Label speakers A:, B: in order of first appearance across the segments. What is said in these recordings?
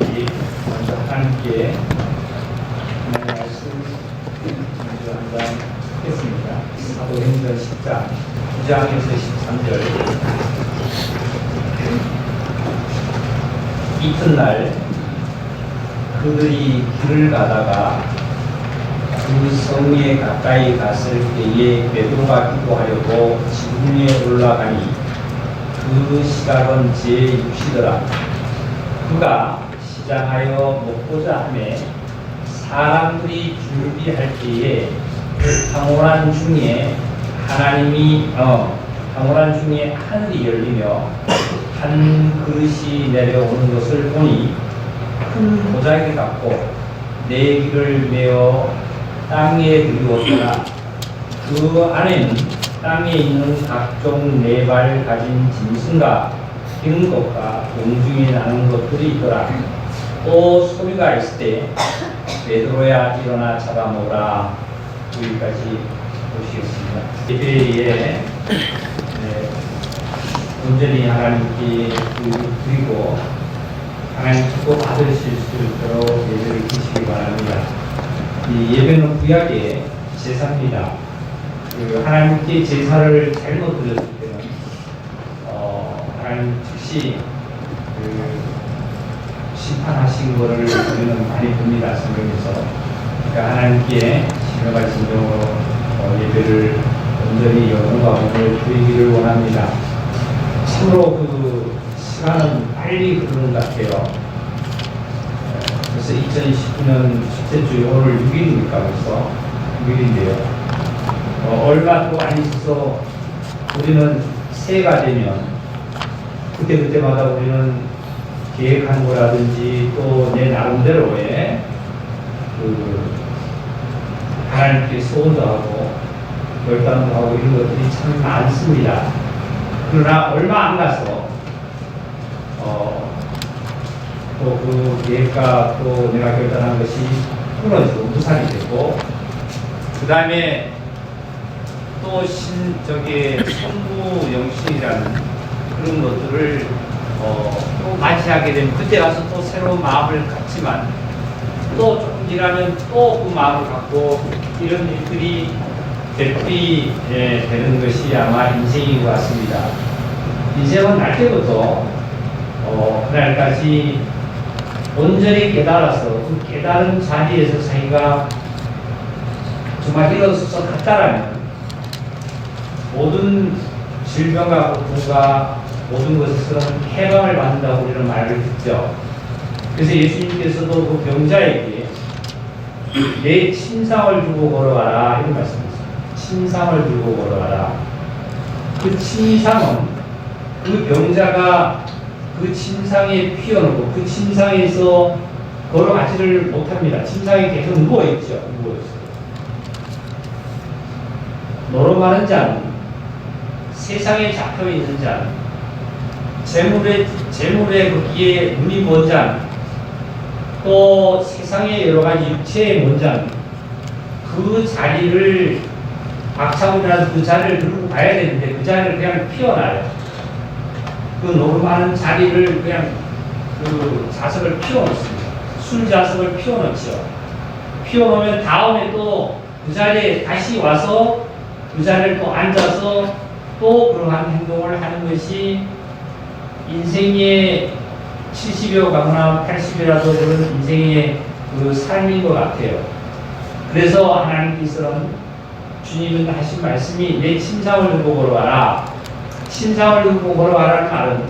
A: 먼저 하나님께 하나님의 말씀 먼저 한번 하겠습니다. 사도행전 10장 9장에서 13절. 이튿날 그들이 길을 가다가 그 성에 가까이 갔을 때에 베드로가 기도하려고 지붕 위에 올라가니 그 시각은 제6시더라. 그가 시장하여 먹고자 하매 사람들이 준비할 때에 황홀한 중에 하늘이 열리며 한 그릇이 내려오는 것을 보니 큰 보자기 같고 네 개를 메어 땅에 들이었더라. 그 안에는 땅에 있는 각종 네 발 가진 짐승과 기는 것과 공중에 나는 것들이 있더라. 또 소리가 있을 때 베드로야 일어나 잡아먹으라. 여기까지 보시겠습니다. 예배에 온전히 하나님께 드리고 하나님 축복 받으실 수 있도록 예배를 드시기 바랍니다. 이 예배는 구약의 제사입니다. 하나님께 제사를 잘못 드렸을 때는 하나님 즉시 심판하신 것을 우리는 많이 봅니다. 성경에서. 그러니까 하나님께 신령한 심정으로 예배를 온전히 영혼과 몸을 드리기를 원합니다. 참으로 그 시간은 빨리 흐르는 것 같아요. 그래서 2019년 10째 주 오늘 6일입니까? 벌써 6일인데요. 얼마 또 안 있어서 우리는 새해가 되면 그때마다 우리는 계획한 거라든지 또 내 나름대로의 하나님께 소원도 하고 결단도 하고 이런 것들이 참 많습니다. 그러나 얼마 안 가서 또 그 계획과 또 내가 결단한 것이 끊어지고 무산이 되고 그 다음에 또 선부 영신이라는 그런 것들을 또 맞이하게 되면 그때 가서 또 새로운 마음을 갖지만 또 조금 지나면 또 그 마음을 갖고 이런 일들이 되는 것이 아마 인생인 것 같습니다. 인생은 날 때부터 그날까지 온전히 깨달아서 그 깨달은 자리에서 자기가 정말 일어서서 갔다라면 모든 질병과 고통과 모든 것에서는 해방을 받는다고 우리는 말을 듣죠. 그래서 예수님께서도 그 병자에게 내 침상을 두고 걸어와라 이런 말씀이었어요. 침상을 들고 걸어와라. 그 침상은 그 병자가 그 침상에 피어놓고 그 침상에서 걸어가지를 못합니다. 침상에 계속 누워있죠. 누워있어요. 노름하는 자는 세상에 잡혀있는 자는 재물의 그 기에 눈이 먼 자는 또 세상의 여러 가지 육체의 먼 자는 그 자리를 박차고라도 그 자리를 들고 가야 되는데 그 자리를 그냥 피워놔요. 그 노름하는 자리를 그냥 그 자석을 피워놓습니다. 술 자석을 피워놓죠. 피워놓으면 다음에 또 그 자리에 다시 와서 그 자리를 또 앉아서 또 그러한 행동을 하는 것이 인생의 70여 가거나 80이라도 그런 인생의 그 삶인 것 같아요. 그래서 하나님께서는 주님은 하신 말씀이 내 침상을 들고 걸어와라. 침상을 들고 걸어와라는 말은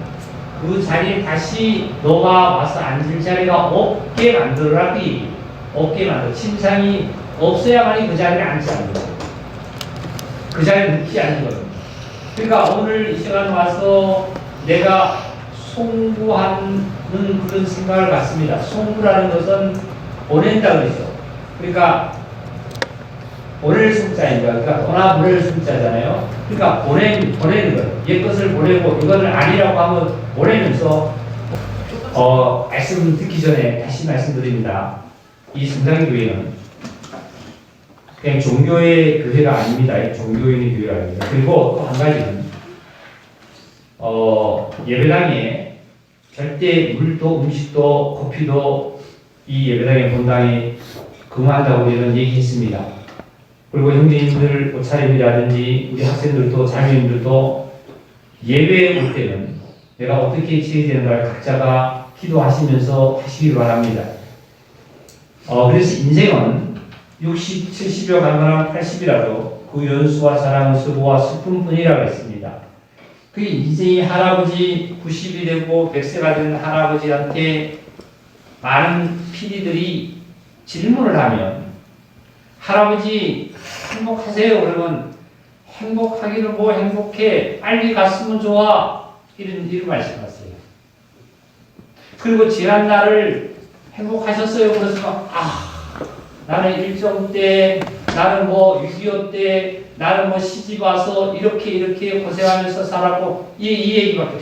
A: 그 자리에 다시 너가 와서 앉을 자리가 없게 만들어라 그 얘기. 없게 만들어. 침상이 없어야만이 그 자리에 앉지 않는 거예요. 그 자리에 눕지 않는 거예요. 그러니까 오늘 이 시간 와서 내가 송구하는 그런 생각을 갖습니다. 송구라는 것은 보낸다 그러죠. 그러니까 보낼 송자입니다. 그러니까 떠나보낼 송자잖아요. 그러니까 보내는 거예요. 옛 것을 보내고 이거를 아니라고 하면 보내면서 말씀 듣기 전에 다시 말씀드립니다. 이 성장교회는 그냥 종교의 교회가 아닙니다. 종교인의 교회가 아닙니다. 그리고 또 한 가지는 예배당에 절대 물도 음식도 커피도 이 예배당의 본당에 금한다고 우리는 얘기했습니다. 그리고 형제님들 옷차림이라든지 우리 학생들도 자매님들도 예배에 올 때는 내가 어떻게 지어야 되는가 각자가 기도하시면서 하시기 바랍니다. 그래서 인생은 60, 70여 가거나 80이라도 그 연수와 사랑, 수고와 슬픔뿐이라고 했습니다. 그 인생이 할아버지 90이 되고 100세가 된 할아버지한테 많은 PD들이 질문을 하면 할아버지 행복하세요? 그러면 행복하기는 뭐 행복해 빨리 갔으면 좋아 이런 말씀하세요. 그리고 지난 날을 행복하셨어요? 그래서 나는 일정 때 나는 뭐 6.25 때 나는 뭐 시집 와서 이렇게 고생하면서 살았고 이 얘기밖에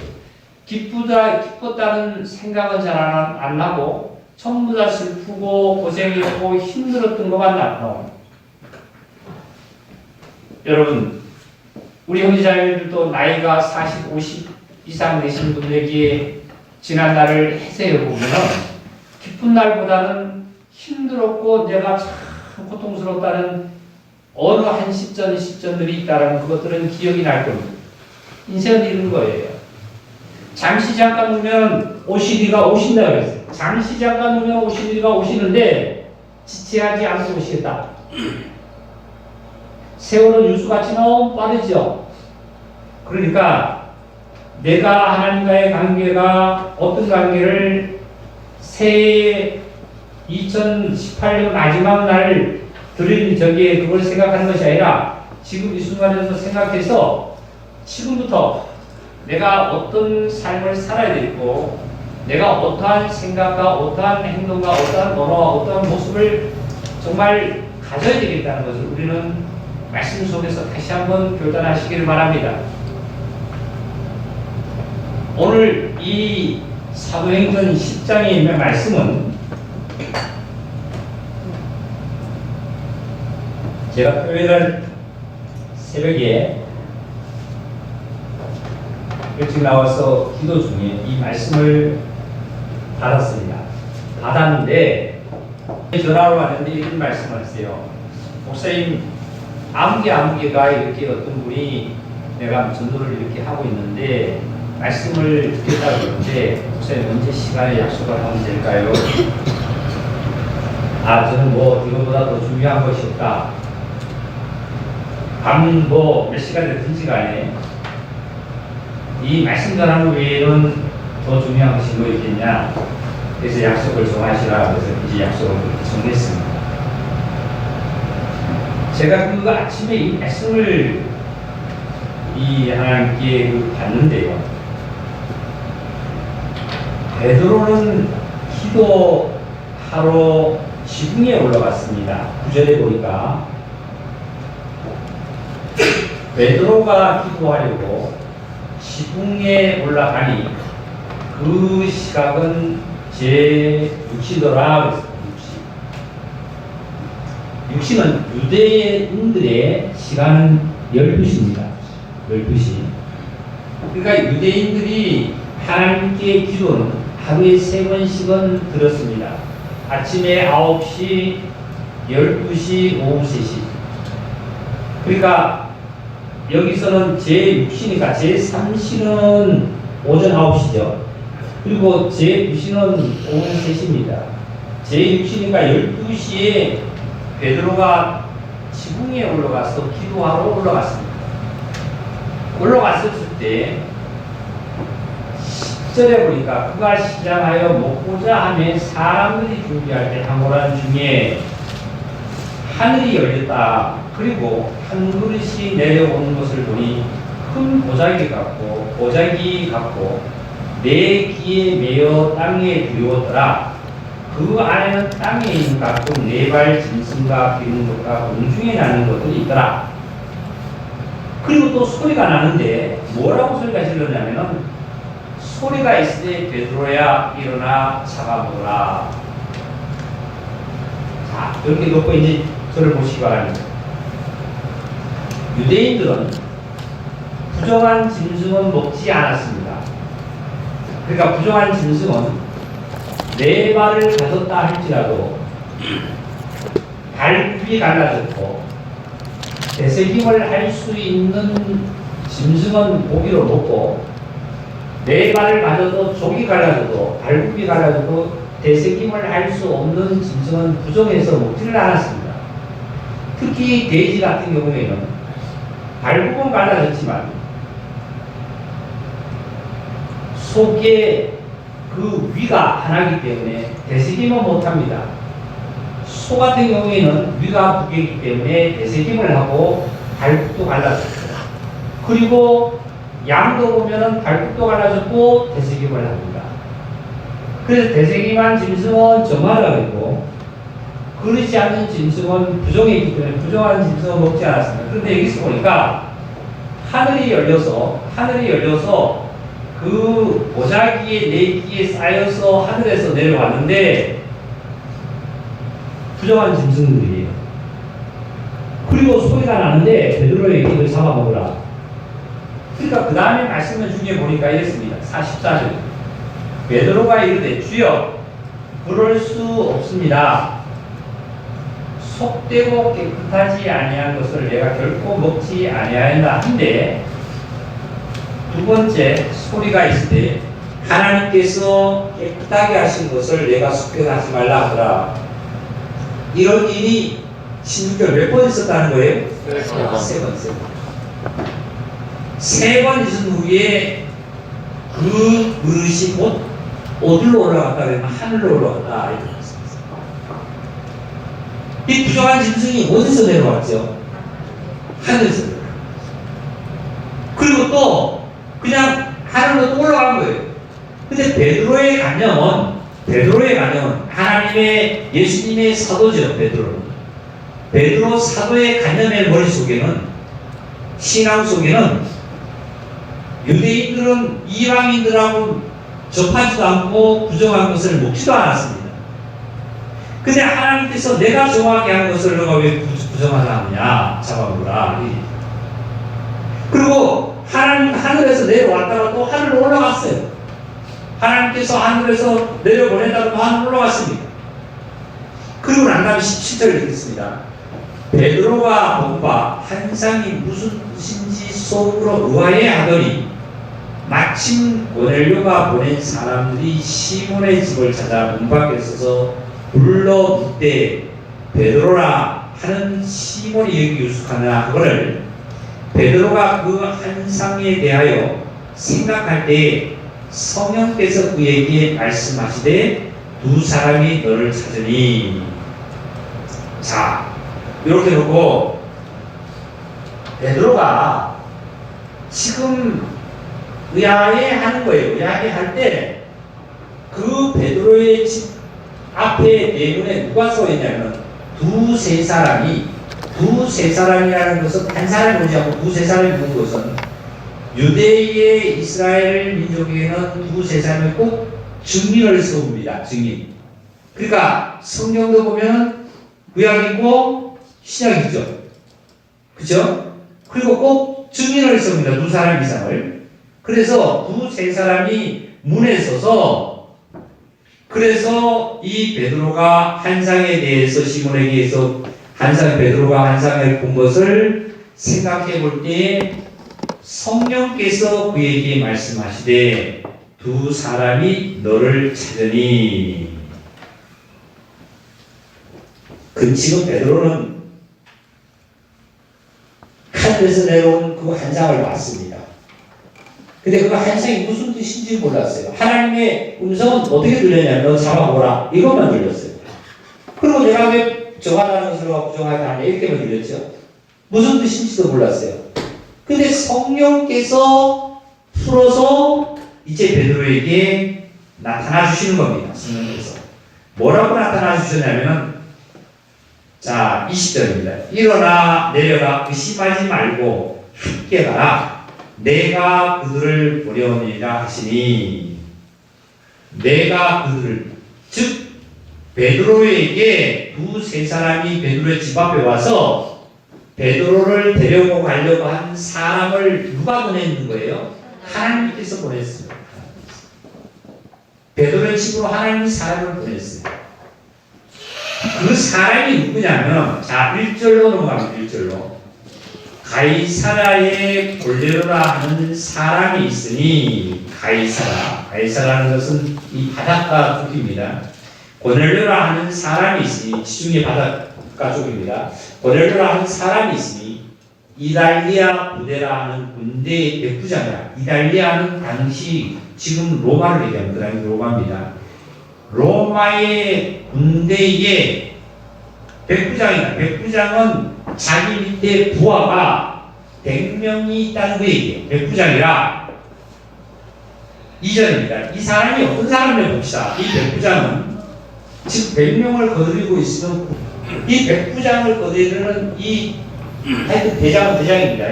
A: 기뻤다는 생각은 잘 안 나고 전부 다 슬프고 고생했고 힘들었던 것만 나옵니다. 여러분 우리 형제자매들도 나이가 40, 50 이상 되신 분에게 지난 날을 해세해 보면 기쁜 날보다는 힘들었고 내가 참 고통스럽다는 어느 한 시점들이 있다는 그것들은 기억이 날 겁니다. 인생은 이런 거예요. 잠시 잠깐 오면 오시리가 오신다고 했어요. 잠시 잠깐 오면 오시리가 오시는데 지체하지 않고 오시겠다. 세월은 유수같이 너무 빠르죠. 그러니까 내가 하나님과의 관계가 어떤 관계를 새해 2018년 마지막 날 드린 저기에 그걸 생각하는 것이 아니라 지금 이 순간에서 생각해서 지금부터 내가 어떤 삶을 살아야 되고 내가 어떠한 생각과 어떠한 행동과 어떠한 언어와 어떠한 모습을 정말 가져야 되겠다는 것을 우리는 말씀 속에서 다시 한번 결단하시기를 바랍니다. 오늘 이 사도행전 10장에 있는 말씀은 제가 토요일날 새벽에 일찍 나와서 기도 중에 이 말씀을 받았습니다. 받았는데 전화로 왔는데 이런 말씀을 하세요. 목사님 아무개가 이렇게 어떤 분이 내가 전도를 이렇게 하고 있는데 말씀을 듣겠다고 그러는데 목사님 언제 시간에 약속을 하면 될까요? 저는 뭐 이거보다 더 중요한 것이 없다. 밤 뭐 몇 시간 됐든지 간에 이 말씀 전하는 외에는 더 중요한 것이 뭐 있겠냐. 그래서 약속을 정하시라. 그래서 이제 약속을 정했습니다. 제가 그 아침에 이 말씀을 이 하나님께 받는데요. 베드로는 기도하러 지붕에 올라갔습니다. 9절에 보니까 베드로가 기도하려고 지붕에 올라가니 그 시각은 제 6시더라 그랬어요. 6시. 6시는 유대인들의 시간은 12시입니다. 12시. 그러니까 유대인들이 하나님께 기도는 하루에 3번씩은 드렸습니다. 아침에 9시, 12시, 오후 3시. 그러니까 여기서는 제6시니까 제3시는 오전 9시죠. 그리고 제9시는 오후 3시입니다. 제6시니까 12시에 베드로가 지붕에 올라가서 기도하러 올라갔습니다. 올라갔을 때 10절에 보니까 그가 시장하여 먹고자 하며 사람들이 준비할 때 항오란 중에 하늘이 열렸다. 그리고 한 그릇이 내려오는 것을 보니 큰 보자기 같고 내 귀에 매어 땅에 들어오더라. 그 안에는 땅에 있는 각종 4발 짐승과 기는 것과 공중에 나는 것들이 있더라. 그리고 또 소리가 나는데 뭐라고 소리가 질렀냐면은 소리가 있을 때 베드로야 일어나 잡아보라. 자, 이렇게 놓고 이제 저를 보시기 바랍니다. 유대인들은 부정한 짐승은 먹지 않았습니다. 그러니까 부정한 짐승은 네 발을 가졌다 할지라도 발굽이 갈라졌고 되새김을 할 수 있는 짐승은 고기로 먹고 네 발을 가져도 족이 갈라져도 발굽이 갈라져도 되새김을 할 수 없는 짐승은 부정해서 먹지를 않았습니다. 특히 돼지 같은 경우에는 발굽은 갈라졌지만 속에 그 위가 하나이기 때문에 되새김은 못합니다. 소 같은 경우에는 위가 두 개이기 때문에 되새김을 하고 발굽도 갈라졌어요. 그리고 양도 보면은 발굽도 갈라졌고 되새김을 합니다. 그래서 되새김한 짐승은 정하라고 했고 그렇지 않는 짐승은 부정했기 때문에 부정한 짐승은 먹지 않았습니다. 그런데 여기서 보니까 하늘이 열려서 그 보자기에 네 기에 쌓여서 하늘에서 내려왔는데 부정한 짐승들이에요. 그리고 소리가 나는데 베드로에게 이걸 잡아먹으라. 그러니까 그 다음에 말씀을 중에 보니까 이랬습니다. 44절 베드로가 이르되 주여 그럴 수 없습니다. 속되고 깨끗하지 아니한 것을 내가 결코 먹지 아니하였나 한데 두 번째 소리가 있을 때 하나님께서 깨끗하게 하신 것을 내가 습격하지 말라 하더라. 이런 일이 16절 몇 번 있었다는 거예요? 세 번 있은 후에 그 그릇이 곧 어디로 올라갔다 그러면 하늘로 올라갔다 이렇게 말씀했습니다. 이 부정한 짐승이 어디서 내려왔죠? 하늘에서 내려왔죠. 그리고 또 그냥 하늘로 또 올라간 거예요. 근데 베드로의 관념은 하나님의 예수님의 사도죠. 베드로 사도의 관념의 머릿속에는 신앙 속에는 유대인들은 이방인들하고 접하지도 않고 부정한 것을 먹지도 않았습니다. 근데 하나님께서 내가 정하게 한 것을 너가 왜 부정하다 하느냐 잡아보라. 그리고 하나님 하늘에서 내려왔다가 또 하늘로 올라갔어요. 하나님께서 하늘에서 내려보낸다고 하늘로 올라갔습니다. 그리고 난 다음에 17절을 읽겠습니다. 베드로가 본바 환상이 무슨 뜻인지 속으로 의아해하더니 마침 고넬료가 보낸 사람들이 시몬의 집을 찾아 문 밖에 서서 불러 묻되 베드로라 하는 시몬이 여기 유숙하나 하거늘 베드로가 그 환상에 대하여 생각할 때 성령께서 그에게 말씀하시되 두 사람이 너를 찾으니. 자, 이렇게 놓고 베드로가 지금 의아해 하는 거예요. 의아해 할 때 그 베드로의 집 앞에 대문에 누가 서 있냐면 두세 사람이라는 것은 한 사람이 오지 않고 두세 사람이 묵은 것은 유대의 이스라엘 민족에게는 두세 사람이 꼭 증인을 세웁니다. 증인. 그러니까 성경도 보면 구약이고 신약이죠. 그죠? 그리고 꼭 증인을 세웁니다. 두 사람 이상을. 그래서 두세 사람이 문에 서서 그래서 이 베드로가 환상에 대해서 시몬에게서 베드로가 환상을 본 것을 생각해 볼 때 성령께서 그에게 말씀하시되 두 사람이 너를 찾으니. 지금 베드로는 하늘에서 내려온 그 환상을 봤습니다. 근데 그 환상이 무슨 뜻인지 몰랐어요. 하나님의 음성은 어떻게 들렸냐면 너 잡아보라 이것만 들렸어요. 그리고 내가 왜 정하라는 것을 부정하지 않냐 이렇게만 들렸죠. 무슨 뜻인지도 몰랐어요. 근데 성령께서 풀어서 이제 베드로에게 나타나 주시는 겁니다. 성령께서 뭐라고 나타나 주셨냐면 자 20절입니다. 일어나 내려가 의심하지 말고 함께 가라. 내가 그들을 보려니라 하시니. 내가 그들을 즉 베드로에게 두세 사람이 베드로의 집 앞에 와서 베드로를 데려고 가려고 한 사람을 누가 보내는 거예요? 하나님께서 보냈어요. 베드로의 집으로 하나님이 사람을 보냈어요. 그 사람이 누구냐면, 자, 1절로 넘어갑니다. 1절로. 가이사라의 골레로라 하는 사람이 있으니, 가이사라는 것은 이 바닷가 쪽입니다. 고넬료라 하는 사람이 있으니, 지중해 바닷가 쪽입니다. 고넬료라 하는 사람이 있으니, 이달리아 부대라 하는 군대의 백부장이라. 이달리아는 당시 지금 로마를 얘기합니다. 그 당시 로마입니다. 로마의 군대의 백부장이다. 백부장은 자기 밑에 부하가 100명이 있다는 거 얘기예요. 백부장이라. 2절입니다. 이 사람이 어떤 사람을 봅시다. 이 백부장은 지금 100명을 거느리고 있으면 이 백부장을 거느리는 이 하여튼 대장입니다.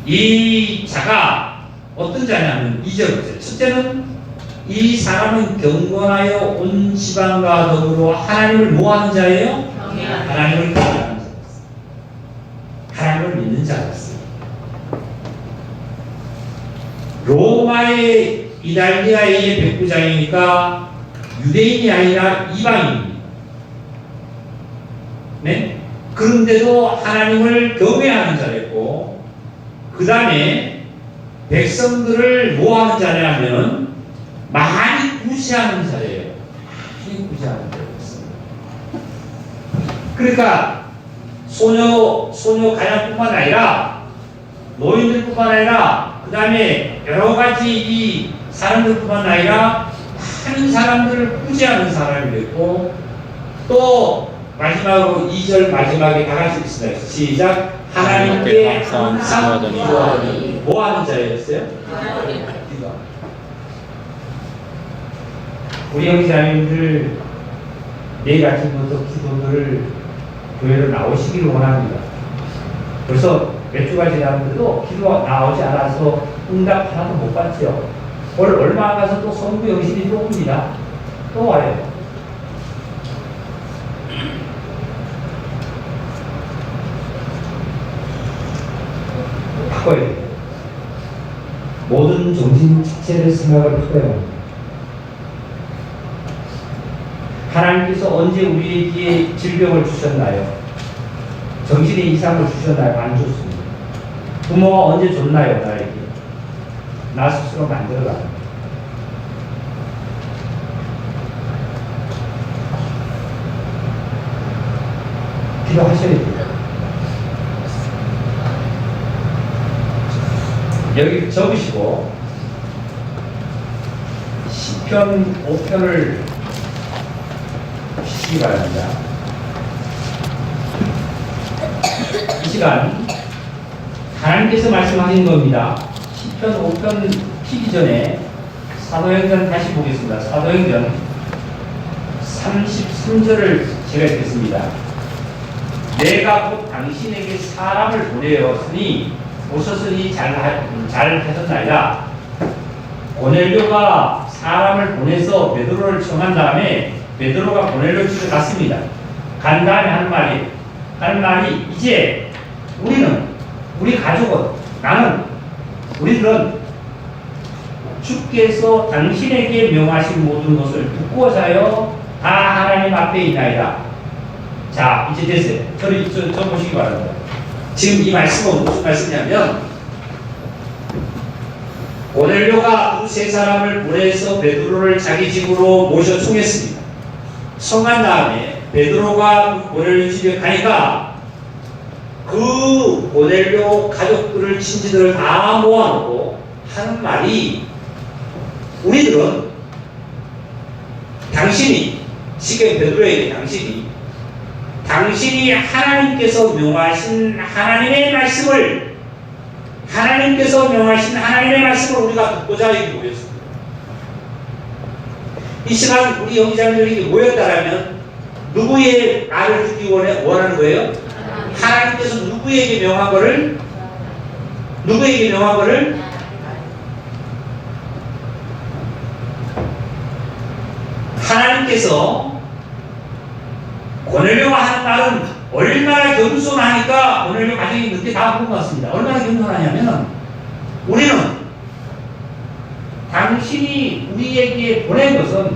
A: 이 자가 어떤 자냐면 2절. 첫째는 이 사람은 경건하여 온 지방과 더불어 하나님을 뭐하는 자예요? 하나님을 경외하는 자였어요. 하나님을 믿는 자였어요. 로마의 이달리아의 백부장이니까 유대인이 아니라 이방인입니다. 네? 그런데도 하나님을 경외하는 자였고, 그 다음에 백성들을 뭐하는 자냐면 많이 구제하는 자예요. 많이 구제하는 자였습니다. 그러니까 소녀 가장뿐만 아니라 노인들뿐만 아니라 그 다음에 여러 가지 이 사람들뿐만 아니라 많은 사람들을 구제하는 사람이 됐고, 또 마지막으로 2절 마지막에 다 같이 있습니다. 시작. 하나님께 항상 기도하니 뭐하는 자였어요? 기도. 우리 형제자매님들 내일 아침부터 기도를 교회로 나오시기를 원합니다. 벌써 몇 주가 지났는데도 기도 나오지 않아서 응답 하나도 못 받죠. 얼마 안 가서 또 성부 영신이 또 옵니다. 또 와요. 바꿔야 돼요. 모든 정신 자체를 생각을 바꿔야 합니다. 하나님께서 언제 우리에게 질병을 주셨나요? 정신의 이상을 주셨나요? 안 줬습니다. 부모가 언제 줬나요? 나에게? 나 스스로 만들어갑니다. 기도하셔야 돼요. 여기 적으시고 시편 5편을 주시기 바랍니다. 이 시간 하나님께서 말씀하신 겁니다. 시편 5편 피기 전에 사도행전 다시 보겠습니다. 사도행전 33절을 제가 읽겠습니다. 내가 곧 당신에게 사람을 보내었으니 오셨으니 잘 하셨나이다. 고넬료가 사람을 보내서 베드로를 청한 다음에 베드로가 고넬료 집에 갔습니다. 간 다음에 하는 말이 이제 우리 가족은 우리들은 주께서 당신에게 명하신 모든 것을 듣고자여 다 하나님 앞에 있나이다. 자, 이제 됐어요. 저 보시기 바랍니다. 지금 이 말씀은 무슨 말씀이냐면, 고넬료가 두세 사람을 보내서 베드로를 자기 집으로 모셔 청했습니다. 청한 다음에 베드로가 고넬료 집에 가니까 그 고넬료 가족들을 친지들을 다 모아놓고 하는 말이, 우리들은 당신이 지금 베드로에게 당신이 하나님께서 명하신 하나님의 말씀을 우리가 듣고자 여기 모였습니다. 이 시간 우리 형제자매들이 모였다라면 누구의 말을 듣기 원하는 거예요? 하나님께서 누구에게 명한 거를 하나님께서 고넬료가 하는 말은 얼마나 겸손하니까 고넬료 가족이 늦게 다 본 것 같습니다. 얼마나 겸손하냐면, 우리는 당신이 우리에게 보낸 것은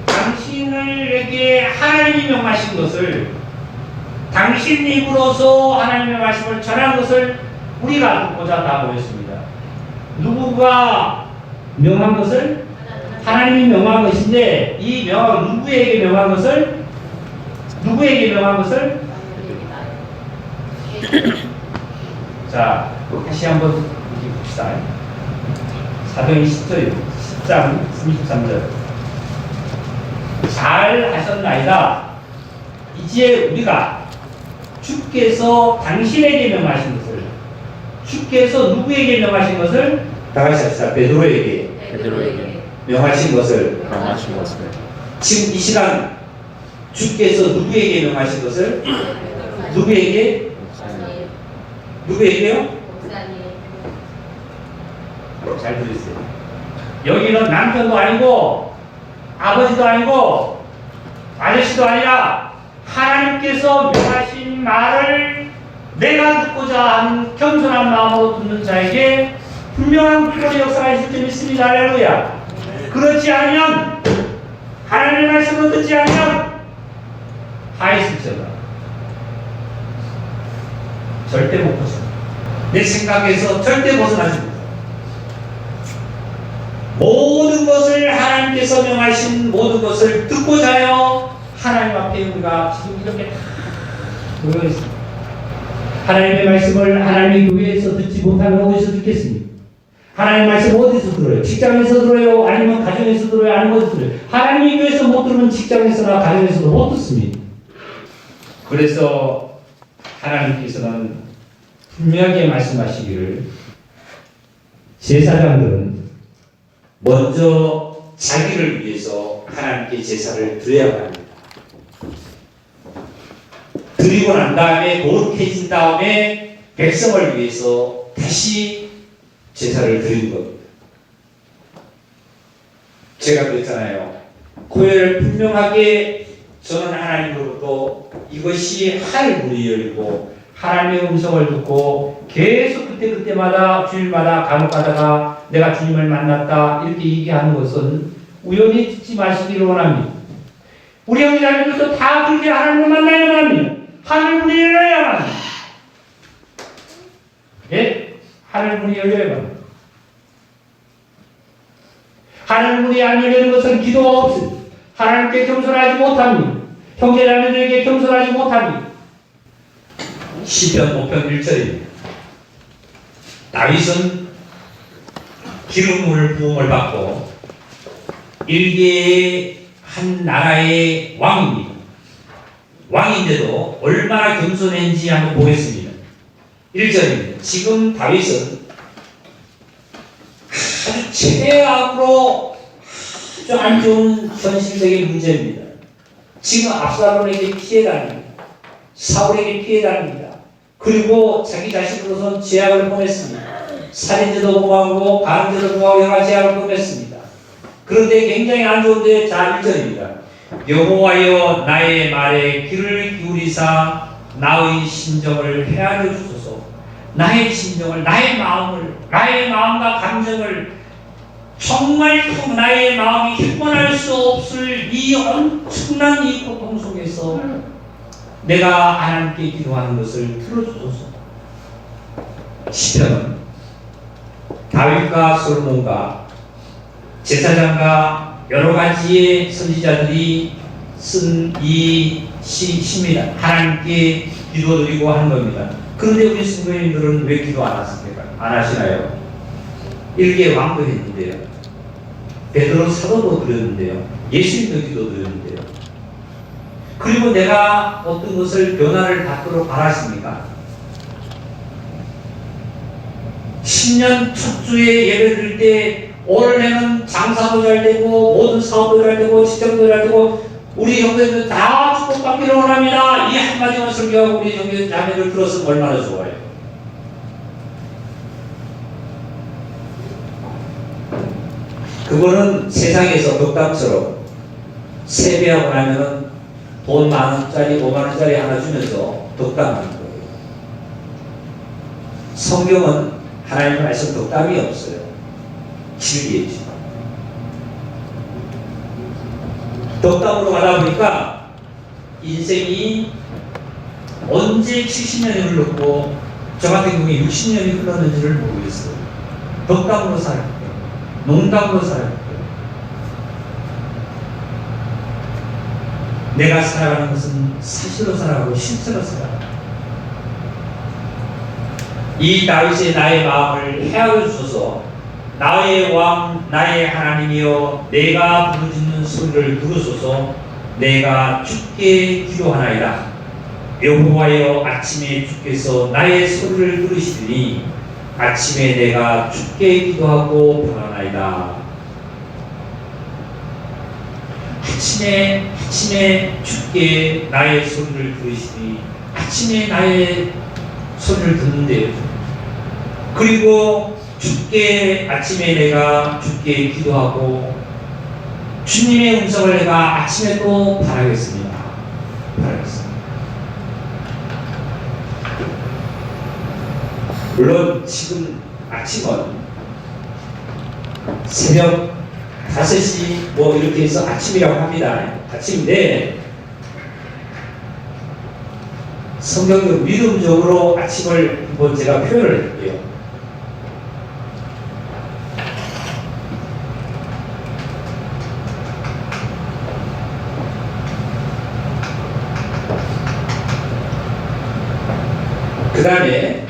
A: 당신에게 하나님이 명하신 것을 당신 입으로서 하나님의 말씀을 전한 것을 우리가 듣고자 다 모였습니다. 누구가 명한 것을? 하나님이 명한 것인데 이 누구에게 명한 것을? 누구에게 명한 것을? 자, 다시 한번 봅시다. 사도행 10절, 10장 33절. 잘 하셨나이다. 이제 우리가 주께서 당신에게 명하신 것을, 주께서 누구에게 명하신 것을? 다 같이 합시다. 베드로에게 명하신 것을, 지금 이 시간 주께서 누구에게 명하신 것을? 누구에게? 누구에게요? 잘 들으세요. 여기는 남편도 아니고 아버지도 아니고 아저씨도 아니라 하나님께서 명하신 말을 내가 듣고자 하는 겸손한 마음으로 듣는 자에게 분명한 구원의 역사가 있을 줄 믿습니다. 할렐루야. 그렇지 않으면 하나님의 말씀을 듣지 않으면 하이슬처럼 절대 못 벗어나. 내 생각에서 절대 벗어나지 못해. 모든 것을 하나님께서 명하신 모든 것을 듣고자 하여 하나님 앞에 우리가 지금 이렇게 다 모여 있습니다. 하나님의 말씀을 하나님의 교회에서 듣지 못하면 어디서 듣겠습니까? 하나님의 말씀 어디서 들어요? 직장에서 들어요? 아니면 가정에서 들어요? 아니면 어디서 들어요? 하나님의 교회에서 못 들으면 직장에서나 가정에서도 못 듣습니다. 그래서 하나님께서는 분명하게 말씀하시기를 제사장들은 먼저 자기를 위해서 하나님께 제사를 드려야 합니다. 드리고 난 다음에 거룩해진 다음에 백성을 위해서 다시 제사를 드리는 겁니다. 제가 그랬잖아요. 고해를 분명하게 저는 하나님으로부터 이것이 하늘문이 열리고 하나님의 음성을 듣고 계속 그때마다 주일마다 간혹 가다가 내가 주님을 만났다 이렇게 얘기하는 것은 우연히 듣지 마시기를 원합니다. 우리 형제자매들도 다 그렇게 하나님을 만나야만 합니다. 하늘문이 열려야만 합니다. 예? 하늘문이 열려야만 합니다. 하늘문이 안 열리는 것은 기도가 없습니다. 하나님께 겸손하지 못합니다. 형제자매들에게 겸손하지 못합니다. 시편 5편 1절입니다. 다윗은 기름을 부음을 받고 일개의 한 나라의 왕입니다. 왕인데도 얼마나 겸손했는지 한번 보겠습니다. 1절입니다. 지금 다윗은 아주 최악으로 아주 안 좋은 현실적인 문제입니다. 지금 압살롬에게 피해다닙니다. 사울에게 피해다닙니다. 그리고 자기 자신으로선 제약을 보냈습니다. 살인죄도 범하고 간음죄도 범하고 여러 제약을 보냈습니다. 그런데 굉장히 안 좋은데 자 1절입니다. 여호와여 나의 말에 귀를 기울이사 나의 심정을 헤아려 주소서. 나의 심정을, 나의 마음을, 나의 마음과 감정을 정말 나의 마음이 휘번할 수 없을 이 엄청난 이 고통 속에서 내가 하나님께 기도하는 것을 들어주소서. 시편은 다윗과 솔로몬과 제사장과 여러 가지의 선지자들이 쓴 이 시입니다. 하나님께 기도드리고 하는 겁니다. 그런데 우리 성도님들은 왜 기도 안 하십니까? 안 하시나요? 일개 왕도 했는데요. 베드로 사도도 드렸는데요. 예수님도 기도드렸는데요. 그리고 내가 어떤 것을 변화를 받도록 바라십니까? 10년 첫 주에 예배 드릴 때 올해는 장사도 잘 되고 모든 사업도 잘 되고 직장도 잘 되고 우리 형제들 다 축복받기를 원합니다. 이 한마디만 설교하고 우리 형제 자매들 들었으면 얼마나 좋아요. 그거는 세상에서 덕담처럼 세배하고 나면은 돈 10,000원짜리 50,000원짜리 하나 주면서 덕담하는 거예요. 성경은 하나님의 말씀 덕담이 없어요. 진리이죠. 덕담으로 가다 보니까 인생이 언제 70년이 흘렀고 저 같은 경우에 60년이 흘렀는지를 모르겠어요. 덕담으로 살았고요. 농담으로 살았고요. 내가 살아가는 것은 사실로 살아가고 실제로 살아가고 이 다윗의 나의 마음을 헤아려 주소서. 나의 왕 나의 하나님이여 내가 부르짖는 소리를 들으소서. 내가 주께 기도하나이다. 여호와여 아침에 주께서 나의 소리를 들으시리니 아침에 내가 주께 기도하고 평안하이다. 아침에 주께 나의 소리를 들으시니 아침에 나의 소리를 듣는데요. 그리고 주께 아침에 내가 주께 기도하고 주님의 음성을 내가 아침에 또 바라겠습니다. 물론 지금 아침은 새벽 5시 뭐 이렇게 해서 아침이라고 합니다. 아침인데 성경적 믿음적으로 아침을 한번 제가 표현을 해볼게요. 그 다음에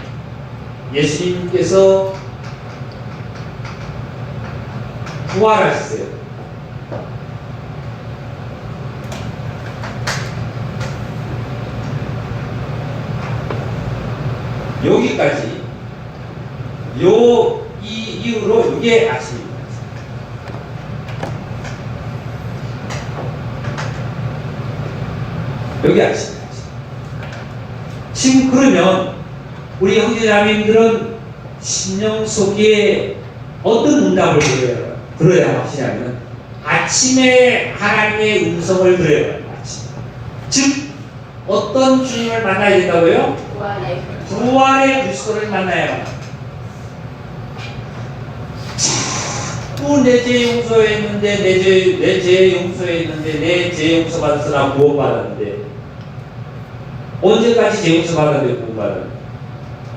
A: 예수님께서 부활하셨어요. 여기까지 이 이후로 이게 아침입니다. 여기 아침입니다. 지금 그러면 우리 형제자매님들은 신령 속에 어떤 응답을 들어야 하시냐면 아침에 하나님의 음성을 들어야 합니다. 즉 어떤 주님을 만나야 된다고요? 부활의 그리스도를 만나야 합니다. 자꾸 내 죄 용서했는데 내 죄 용서했는데 내 죄 용서 받았으나 구원 받았는데 언제까지 죄 용서 받았는데 구원 받았는데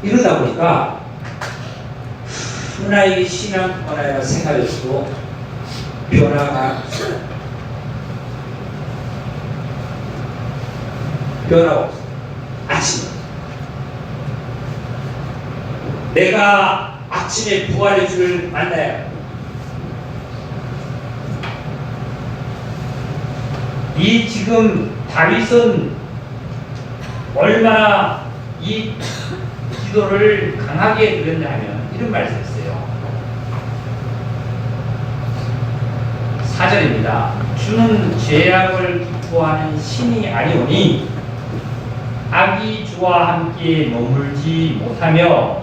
A: 이러다 보니까 하나의 신앙 변화가 생각했고 변화가 없어. 아침 내가 아침에 부활의 주를 만나야 합니다. 이 지금 다윗은 얼마나 이 기도를 강하게 드렸냐 하면 이런 말씀을 했어요. 4절입니다. 주는 죄악을 기뻐하는 신이 아니오니 악이 주와 함께 머물지 못하며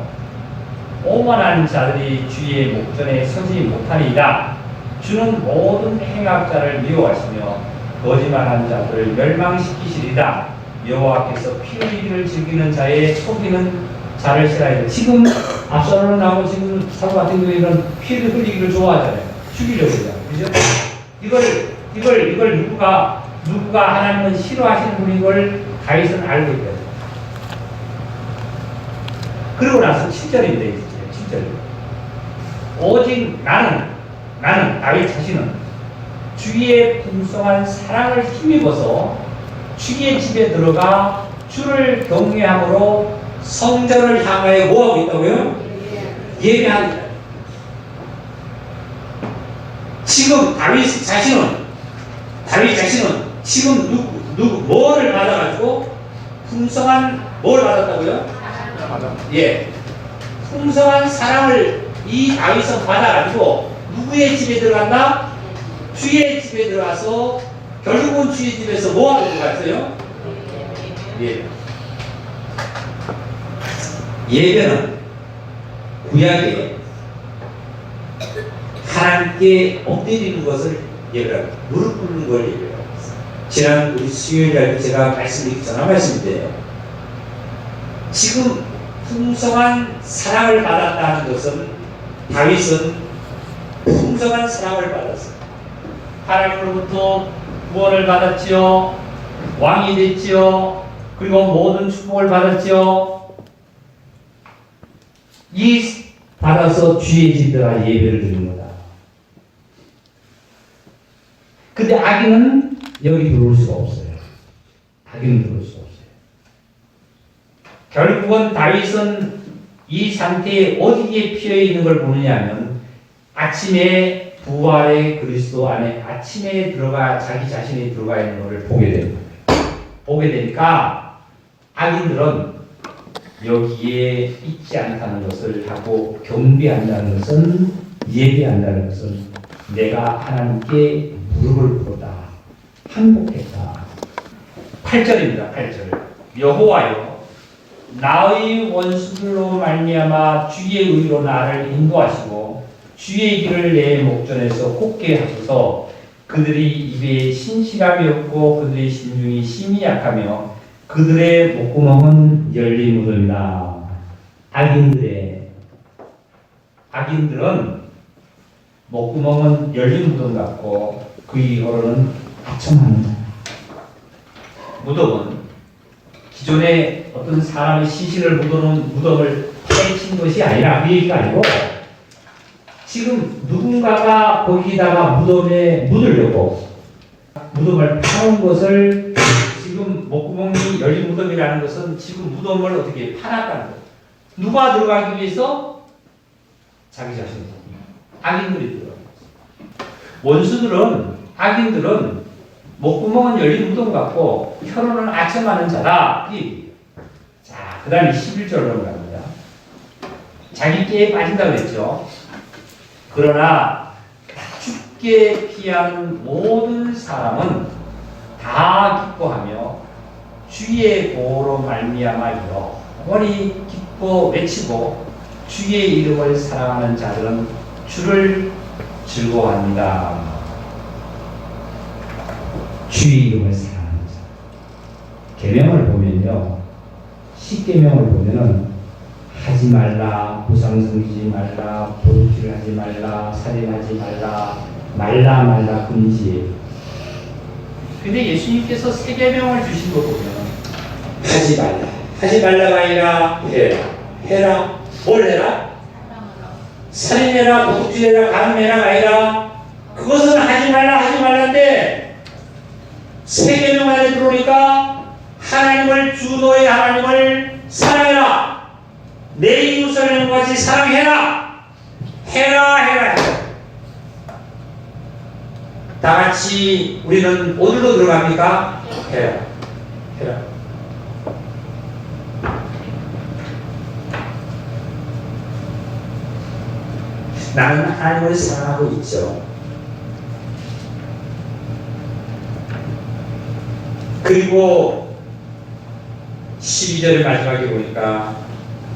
A: 오만한 자들이 주의 목전에 서지 못하니이다. 주는 모든 행악자를 미워하시며 거짓말하는 자들을 멸망시키시리다. 여호와께서 피 흘리기를 즐기는 자의 속이는 자를 싫어해요. 지금 압살롬하고 지금 사도 같은 경우에는 피를 흘리기를 좋아하잖아요. 죽이려고 해요. 그죠? 이걸 누가 하나님은 싫어하시는 분인 걸 다윗은 알고 있거든요. 그러고 나서 7절인데 7절. 오직 나는 다윗 자신은 주의 풍성한 사랑을 힘입어서 주의 집에 들어가 주를 경외함으로 성전을 향하여 뭐하고 있다고요? 예배합니다. 지금 다윗 자신은 지금 뭐를 받아가지고 풍성한 뭘 받았다고요? 예, 풍성한 사랑을 이 다윗은 받아가지고 누구의 집에 들어갔나? 주의 집에 들어가서 결국은 주의 집에서 뭐 하는 것 같아요? 예. 예배는 구약에 하나님께 엎드리는 것을 예배합니다. 무릎 꿇는 걸 예배합니다. 지난 우리 수요일날 제가 말씀드리기 전에 말씀인데요. 지금 풍성한 사랑을 받았다는 것은 다윗은 풍성한 사랑을 받았어요. 하나님으로부터 구원을 받았지요. 왕이 됐지요. 그리고 모든 축복을 받았지요. 이 받아서 주의 집에다가 예배를 드리는 거다. 근데 악인은 여기 들어올 수가 없어요. 악인은 들어올 수가 없어요. 결국은 다윗은 이 상태에 어디에 피어 있는 걸 보느냐 하면 아침에 부활의 그리스도 안에 아침에 들어가 자기 자신이 들어가 있는 것을 보게 됩니다. 보게 되니까 악인들은 여기에 있지 않다는 것을 하고 경배한다는 것은 예배한다는 것은 내가 하나님께 무릎을 꿇었다. 항복했다. 8절입니다. 8절. 여호와여 나의 원수들로 말미암아 주의 의로 나를 인도하시고 주의 길을 내 목전에서 곱게 하소서. 그들이 입에 신실함이 없고 그들의 심중이 심히 약하며 그들의 목구멍은 열린 무덤이다. 악인들은 목구멍은 열린 무덤 같고 그 이후로는 아첨하는 무덤은 기존에 어떤 사람의 시신을 묻어놓은 무덤을 파헤친 것이 아니라 그 얘기가 아니고 지금 누군가가 거기다가 무덤에 묻으려고 무덤을 파놓은 것을 지금 목구멍이 열린 무덤이라는 것은 지금 무덤을 어떻게 파놨다는 거예요. 누가 들어가기 위해서? 자기 자신이. 악인들이 들어가요. 악인들은 목구멍은 열린 무덤 같고 혀로는 아첨하는 자다. 자, 그 다음에 11절로 갑니다. 자기 깨에 빠진다고 했죠. 그러나 죽게 피한 모든 사람은 다 기뻐하며 주의 보호로 말미암아 영원히 기뻐 외치고 주의 이름을 사랑하는 자들은 주를 즐거워합니다. 주의 이름을 사랑하는 자. 계명을 보면요, 10계명을 보면은 하지 말라, 부상 섬기지 말라, 도둑질 하지 말라, 살인하지 말라, 말라 금지예요. 근데 예수님께서 3계명을 주신 거 보면 하지 말라가 아니라 해라. 뭘 해라? 살인해라, 도둑질해라, 간음해라가 아니라 그것은 하지 말라인데 3계명 안에 들어오니까 하나님을 주 너의 하나님을 사랑해라. 내 이웃을 같이 사랑해라. 해라. 다 같이 우리는 어디로 들어갑니까? 해라. 나는 하나님을 사랑하고 있죠. 그리고 12절 마지막에 보니까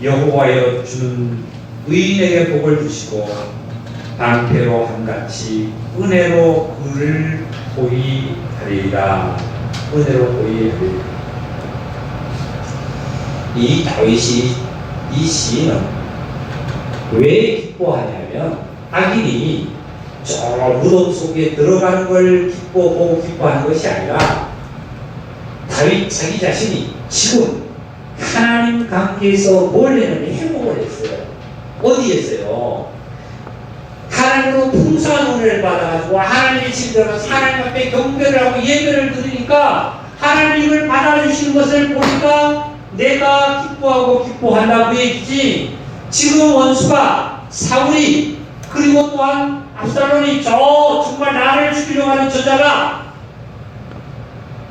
A: 여호와여 주는 의인에게 복을 주시고 방패로 함같이 은혜로 그를 보이하리이다. 이 다윗이 이 시인은 왜 기뻐하냐면 악인이 저 무덤 속에 들어가는 걸 보고 기뻐하는 것이 아니라 다윗 자기 자신이 지금 하나님 관계에서 뭘 했는데 행복을 했어요. 어디 했어요? 하나님으로 풍성한 은혜를 받아가지고 하나님의 집에 들어가서 하나님 앞에 경배를 하고 예배를 드리니까 하나님을 받아주시는 것을 보니까 내가 기뻐한다고 얘기지. 지금 원수가 사울이 그리고 또한 압살롬이 정말 나를 죽이려고 하는 저자가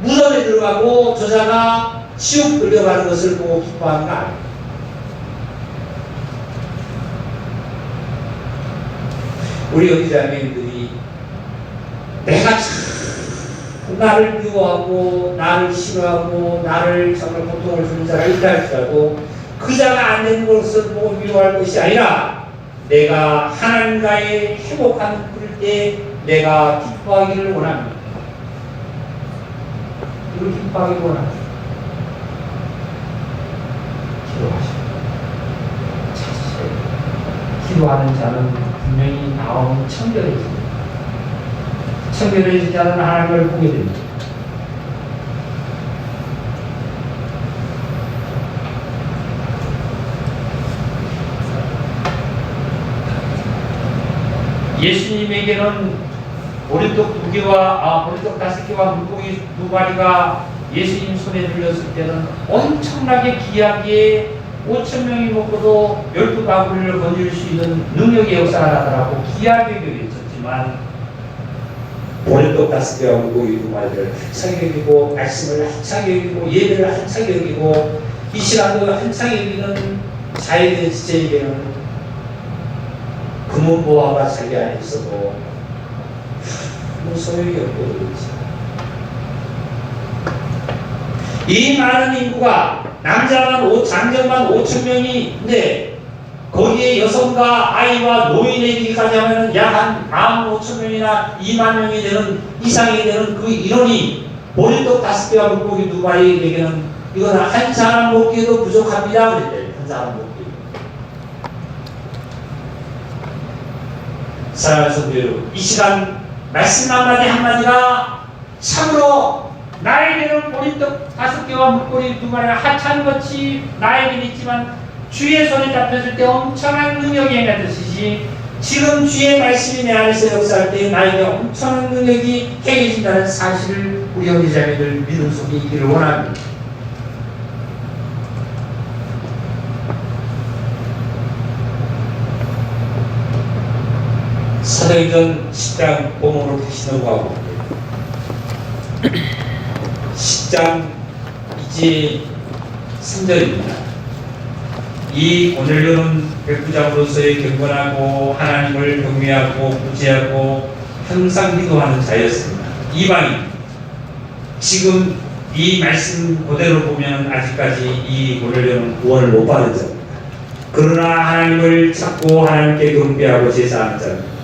A: 무덤에 들어가고 저자가 지옥 끌려가는 것을 보고 기뻐하는 거 아니에요. 우리 여기자매님들이 내가 참 나를 미워하고 나를 싫어하고 나를 정말 고통을 주는 자가 있다 할지라도 그 자가 안 되는 것을 보고 미워할 것이 아니라 내가 하나님과의 행복한 그럴 때 내가 기뻐하기를 원합니다. 이걸 기뻐하기를 원합니다. 기도하시오. 찾으세요. 기도하는 자는 분명히 나오는 청결이 있습니다. 청결해지지 않은 하나님을 보게 됩니다. 예수님에게는 보리떡 2개와 보리떡 5개와 물고기 2마리가 예수님 손에 들렸을 때는 엄청나게 귀하게 5,000명이 먹고도 12바구니를 건질 수 있는 능력의 역사가 나타나고 귀하게 여겨졌지만 보리떡 5개와 물고기 2마리를 한창 여기고 말씀을 한창 여기고 예배를 한창 여기고 이 시간도 한창 여기는 자에게 지체에게는 금은보화가 자기 안에 있어도 아무 소용이 없고 그렇지. 이 많은 인구가 장정만 5,000명인데 거기에 여성과 아이와 노인에게까지 하면 약 한 15,000명이나 2만 명이 되는 이상이 되는 그 인원이 보리떡 5개와 물고기 2마리에게는 이건 한 사람 먹기에도 부족합니다. 그랬대요. 한 사람 먹기. 사랑하는 성도 여러분, 이 시간 말씀 한마디가 참으로 나에게는 보리떡 5개와 물고기 2마리가 하찮은것이 나에게는 있지만 주의 손에 잡혔을 때 엄청난 능력이 행하듯이 지금 주의 말씀이 내 안에서 역사할 때 나에게 엄청난 능력이 행해진다는 사실을 우리 형제자매들 믿음 속에 있기를 원합니다. 사도행전 10장 본문으로 다시 넘어가고 10장 이제 3절입니다. 이 고넬료는 백부장으로서의 경건하고 하나님을 경외하고 구제하고 항상 기도하는 자였습니다. 이방인 지금 이 말씀 그대로 보면 아직까지 이 고넬료는 구원을 못 받은 자입니다. 그러나 하나님을 찾고 하나님께 경배하고 제사하는 자입니다.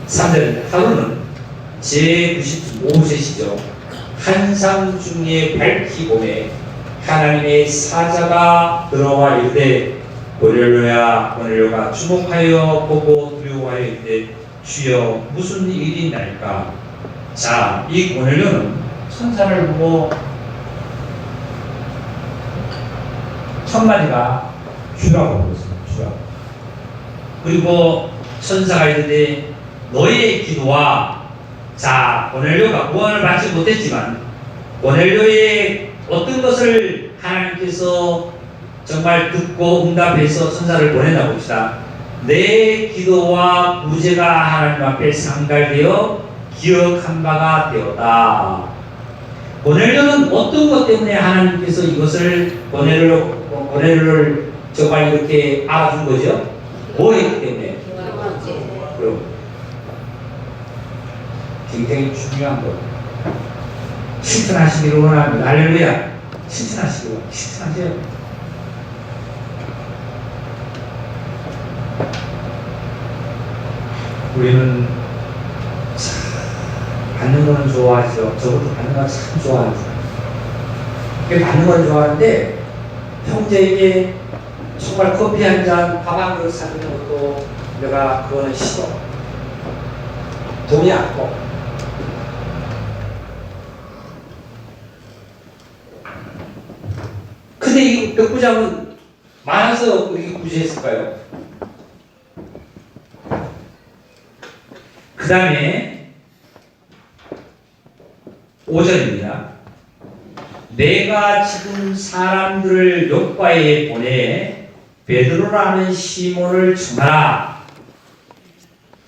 A: 3절입니다. 하루는 제95세시죠. 한상 중에 밝히 보매 하나님의 사자가 들어와 이르되 고넬료야 고넬료가 주목하여 보고 두려워하여 이르되 주여 무슨 일이 있나이까. 자, 이 고넬료는 천사를 보고 천마디가 주라고 그랬습니다. 주라고. 그리고 천사가 이르되 너희의 기도와 자 고넬료가 구원을 받지 못했지만 고넬료의 어떤 것을 하나님께서 정말 듣고 응답해서 천사를 보내나 봅시다. 내 기도와 구제가 하나님 앞에 상달되어 기억한 바가 되었다. 고넬료는 어떤 것 때문에 하나님께서 이것을 고넬료를 정말 이렇게 알아준 거죠? 뭐 했기 때문에? 그럼 굉장히 중요한 거. 칭찬하시기를 원합니다. 할렐루야. 칭찬하세요. 우리는 받는 거는 좋아하죠. 저것도 받는 건 참 좋아하죠. 받는 건 좋아하는데 형제에게 정말 커피 한 잔, 밥 한 그릇 사주는 것도 내가 그거는 싫어. 돈이 아까워. 근데 이 백부장은 많아서 그렇게 구제했을까요? 그 다음에 5절입니다. 내가 지금 사람들을 요바에 보내 베드로라는 시몬을 청하라.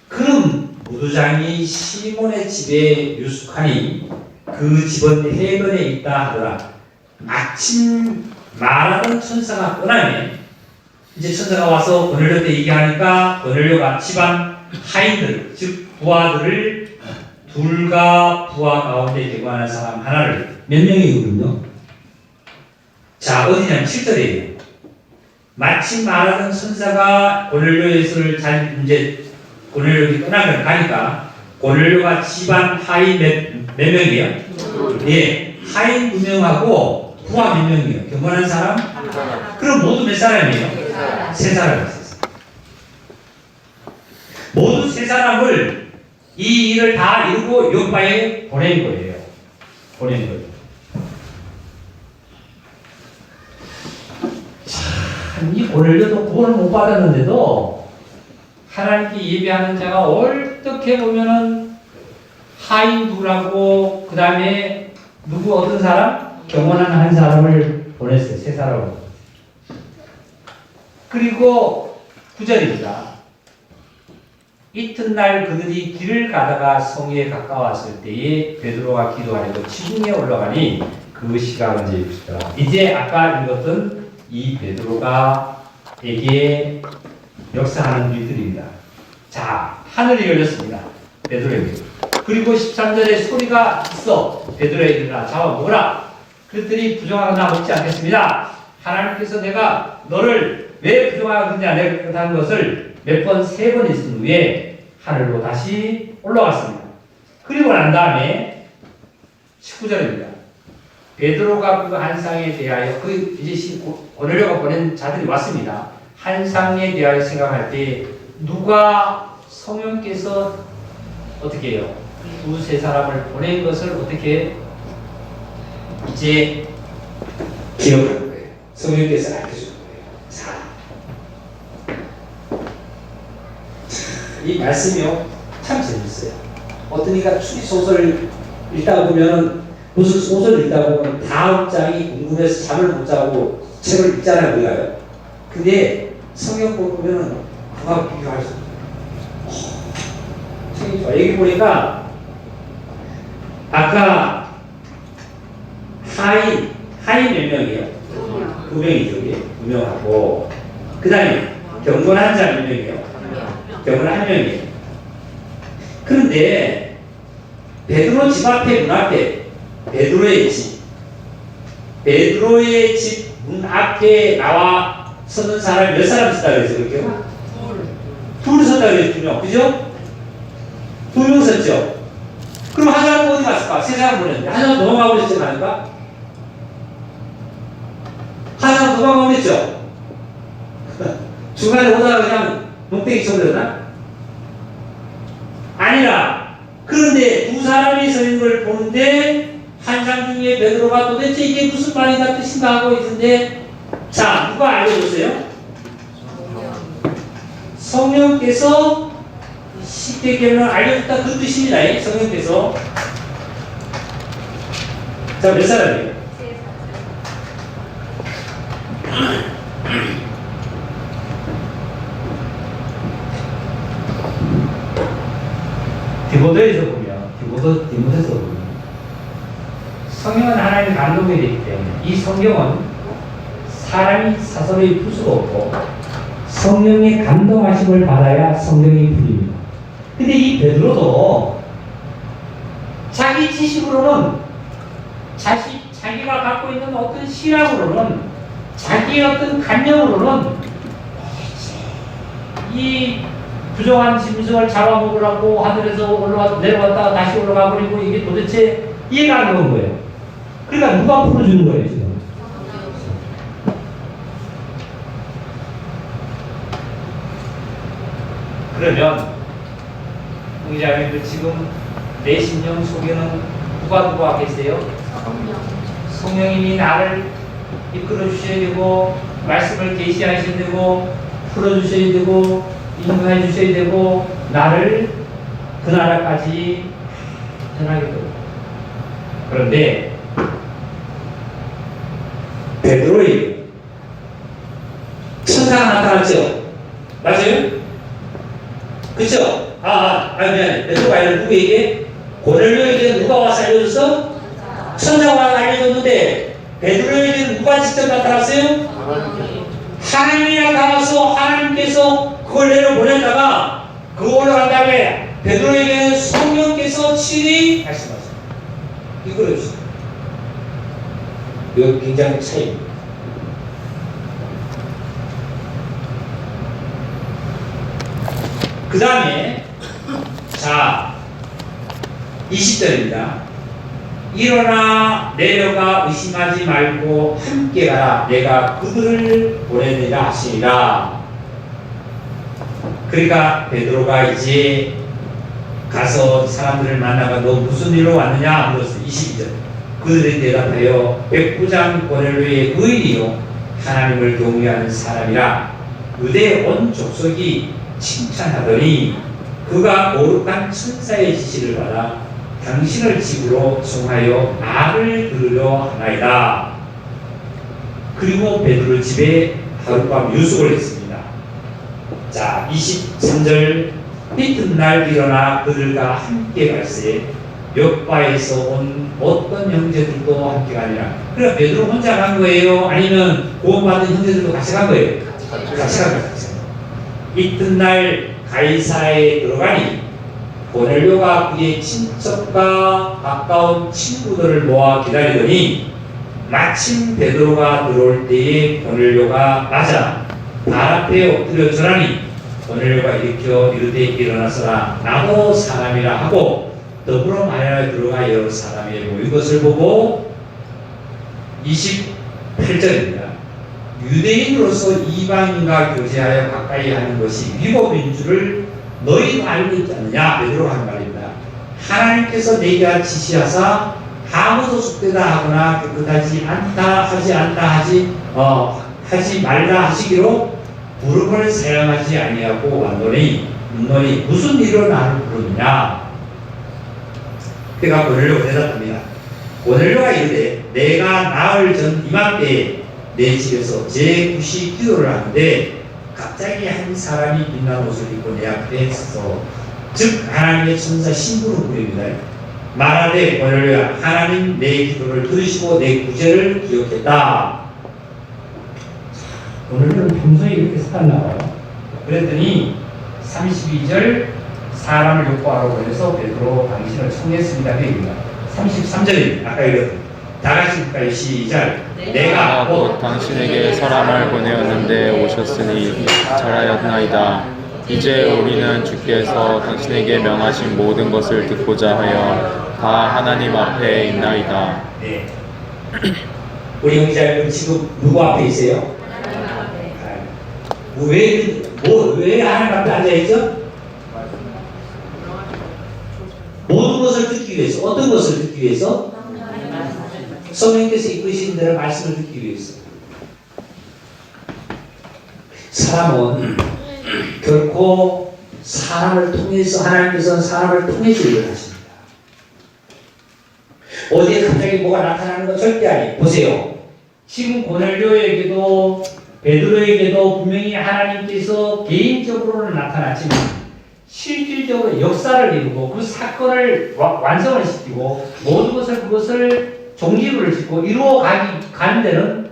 A: 그럼 무두장이 시몬의 집에 유숙하니 그 집은 해변에 있다 하더라. 마침 말하던 천사가 떠나면 이제 천사가 와서 고넬료한테 얘기하니까 고넬료가 집안 하인들 즉 부하들을 둘과 부하 가운데 개관한 사람 하나를 몇 명이거든요. 자 어디냐면 7절이에요. 마침 말하던 천사가 고넬료의 손을 잘 이제 고넬료가 떠나면 가니까 고넬료가 집안 하인 몇 명이에요? 예, 하인 2명하고 부하 몇 명이에요? 경건한 사람? 그럼 모두 몇 사람이에요? 3사람이 있었어요. 모두 3사람을 이 일을 다 이루고 요파에 보낸 거예요. 보낸 거예요. 참, 이 고넬료도 구원을 못 받았는데도 하나님께 예배하는 자가 어떻게 보면은 하인두라고 그 다음에 누구 어떤 사람? 경건한 한 사람을 보냈어요. 세 사람을. 그리고 9절입니다. 이튿날 그들이 길을 가다가 성에 가까웠을 때에 베드로가 기도하려고 지붕에 올라가니 그 시각은 이제 봅시다. 이제 아까 읽었던 이 베드로가 에게 역사하는 일들입니다. 자, 하늘이 열렸습니다. 베드로에게. 그리고 13절에 소리가 있어. 베드로에게 일어나 잡아 먹으라. 그들이 부정하거나 먹지 않겠습니다. 하나님께서 내가 너를 왜 부정하거든지 안 했다는 것을 몇 번, 세 번 있은 후에 하늘로 다시 올라갔습니다. 그리고 난 다음에 19절입니다. 베드로가 그 한상에 대하여 그 이제 고넬료가 보낸 자들이 왔습니다. 한상에 대하여 생각할 때 누가 성령께서 어떻게 해요? 두세 사람을 보낸 것을 어떻게 이제 기억하는 거예요. 성령께서 알려주는 거예요. 자, 이 말씀이요 참 재밌어요. 어떤 이가 추리소설을 읽다 보면 무슨 소설을 읽다 보면 다음 장이 궁금해서 잠을 못 자고 책을 읽잖아요, 우리가요. 근데 성경 보면은 그거 비교할 수 없어요. 책이 좋아. 여기 보니까 아까 하인 몇 명이에요? 2명이죠. 이게 2명하고 그 다음에 경건한 자 몇 명이에요? 경건한 1명이에요. 그런데 베드로 집 앞에 문 앞에 베드로의 집 문 앞에 나와 서는 사람이 몇 사람 있었다 그랬어요? 그렇게? 둘 섰다 그랬죠. 2명. 그죠? 2명 섰죠? 그럼 한 사람은 어디 갔을까? 세 사람 보냈는데 한 사람 도망가고 있지 않을까? 한 사람 도망가고 있죠? 중간에 오다가 그냥 농땡이 쳐버렸나? 아니라 그런데 두 사람이 서 있는 걸 보는데 한 사람 중에 베드로가 도대체 이게 무슨 말이다 뜻인가 하고 있는데 자 누가 알려줬어요? 성령께서 쉽게 얘기하면 알려줬다 그 뜻입니다. 성령께서. 자, 몇 사람이에요? 디모데에서 보면 성령은 하나님의 감동이 되기 때문에 이 성경은 사람이 사설의 풀 수가 없고 성령의 감동하심을 받아야 성경이 풀립니다. 근데 이 베드로도 자기 지식으로는 자기가 갖고 있는 어떤 신학으로는 자기의 어떤 관념으로는 이 부정한 짐승을 잡아먹으라고 하늘에서 내려왔다가 다시 올라가 버리고 이게 도대체 이해가 안 되는 거예요. 그러니까 누가 풀어주는 거예요 지금? 그러면 공자님 지금 내 심령 속에는 누가 계세요? 성령님이 나를 이끌어 주셔야 되고 말씀을 계시하셔야 되고 풀어 주셔야 되고 인도해 주셔야 되고 나를 그 나라까지 전하게 되고. 그런데 베드로에게 천사가 나타났죠. 맞아요? 그쵸? 미안해. 베드로가 아니라 누구에게? 고넬료에게 누가 와서 알려줬어? 천사가 와서 알려줬는데 베드로에게 누가 직접 나타났어요? 하나님이 나타나서 하나님께서 그걸 내려보냈다가 그거 올라간 다음에 베드로에게는 성령께서 친히 말씀하셨어요. 이걸 해주세요. 이거 굉장히 차이입니다. 그 다음에 자 20절입니다. 일어나 내려가 의심하지 말고 함께 가라. 내가 그들을 보내리라 하시니라. 그러니까 베드로가 이제 가서 사람들을 만나가 너 무슨 일로 왔느냐 물었어. 22절. 그들이 대답하여 백부장 고넬료의 의인이요 하나님을 경외하는 사람이라 그대 온 족속이 칭찬하더니 그가 거룩한 천사의 지시를 받아 당신을 집으로 청하여 말을 들으려 하나이다. 그리고 베드로 집에 하룻밤 유숙을 했습니다. 자, 23절. 이튿날 일어나 그들과 함께 갈새 욥바에서 온 어떤 형제들도 함께 가니라. 그래 베드로 혼자 간 거예요? 아니면 구원받은 형제들도 같이 간 거예요? 같이 간 거예요. 이튿날 가이사라에 들어가니 고넬료가 그의 친척과 가까운 친구들을 모아 기다리더니 마침 베드로가 들어올 때에 고넬료가 맞아 발 앞에 엎드려 절하니 고넬료가 일으켜 이르되 일어나서라 나도 사람이라 하고 더불어 마야에 들어가 여러 사람이 모인 것을 보고 28절입니다. 유대인으로서 이방인과 교제하여 가까이 하는 것이 위법인 줄을 너희도 알고 있지 않느냐? 베드로가 하는 말입니다. 하나님께서 내게 지시하사 아무도 속되다 하거나 깨끗하지 않다 하지 않다 하지 말라 하시기로 부름을 사용하지 아니하고 왔노니 너희 무슨 일로 나를 부르느냐? 그가 고넬료가 대답합니다. 고넬료가 이르되 내가 나흘 전 이맘때에 내 집에서 제9시 기도를 하는데 갑자기 한 사람이 빛난 옷을 입고 내 앞에 서서 즉 하나님의 천사 신부를 부릅니다. 말하되 고넬료야 하나님 내 기도를 들으시고 내 구제를 기억했다. 고넬료는 평소에 이렇게 살았나 봐요. 그랬더니 32절 사람을 욕구하러 보내서 베드로 당신을 청했습니다. 그 얘기입니다. 33절입니다. 아까 읽었던 다 같이 시작. 내가
B: 곧 당신에게 사람을 보내었는데 오셨으니 잘하였나이다. 이제 우리는 주께서 당신에게 명하신 모든 것을 듣고자 하여 다 하나님 앞에 있나이다.
A: 네. 우리 형제자매는 지금 누구 앞에 있어요? 왜 하나님 앞에 앉아있죠? 모든 것을 듣기 위해서. 어떤 것을 듣기 위해서? 성령께서 이끄시는 대로 말씀을 듣기 위해서. 사람은 결코 사람을 통해서 하나님께서는 사람을 통해서 일을 하십니다. 어디에 갑자기 뭐가 나타나는 건 절대 아니에요. 보세요. 지금 고넬료에게도 베드로에게도 분명히 하나님께서 개인적으로는 나타났지만 실질적으로 역사를 이루고 그 사건을 완성을 시키고 모든 것을 그것을 종지부를 짓고 이루어 가는 데는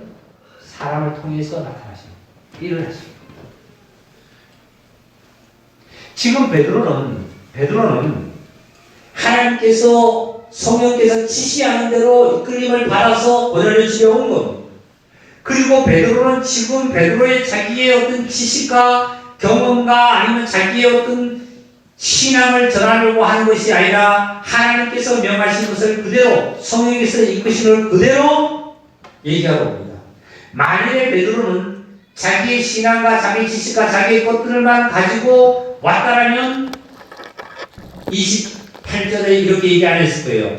A: 사람을 통해서 나타나십니다. 일을 하십니다. 지금 베드로는 하나님께서 성령께서 지시하는 대로 이끌림을 받아서 고넬료 집에 온 것. 그리고 베드로는 지금 베드로의 자기의 어떤 지식과 경험과 아니면 자기의 어떤 신앙을 전하려고 하는 것이 아니라 하나님께서 명하신 것을 그대로 성령께서 이끄신 걸 그대로 얘기하고 옵니다. 만일에 베드로는 자기의 신앙과 자기의 지식과 자기의 것들만 가지고 왔다라면 28절에 이렇게 얘기 안 했을 거예요.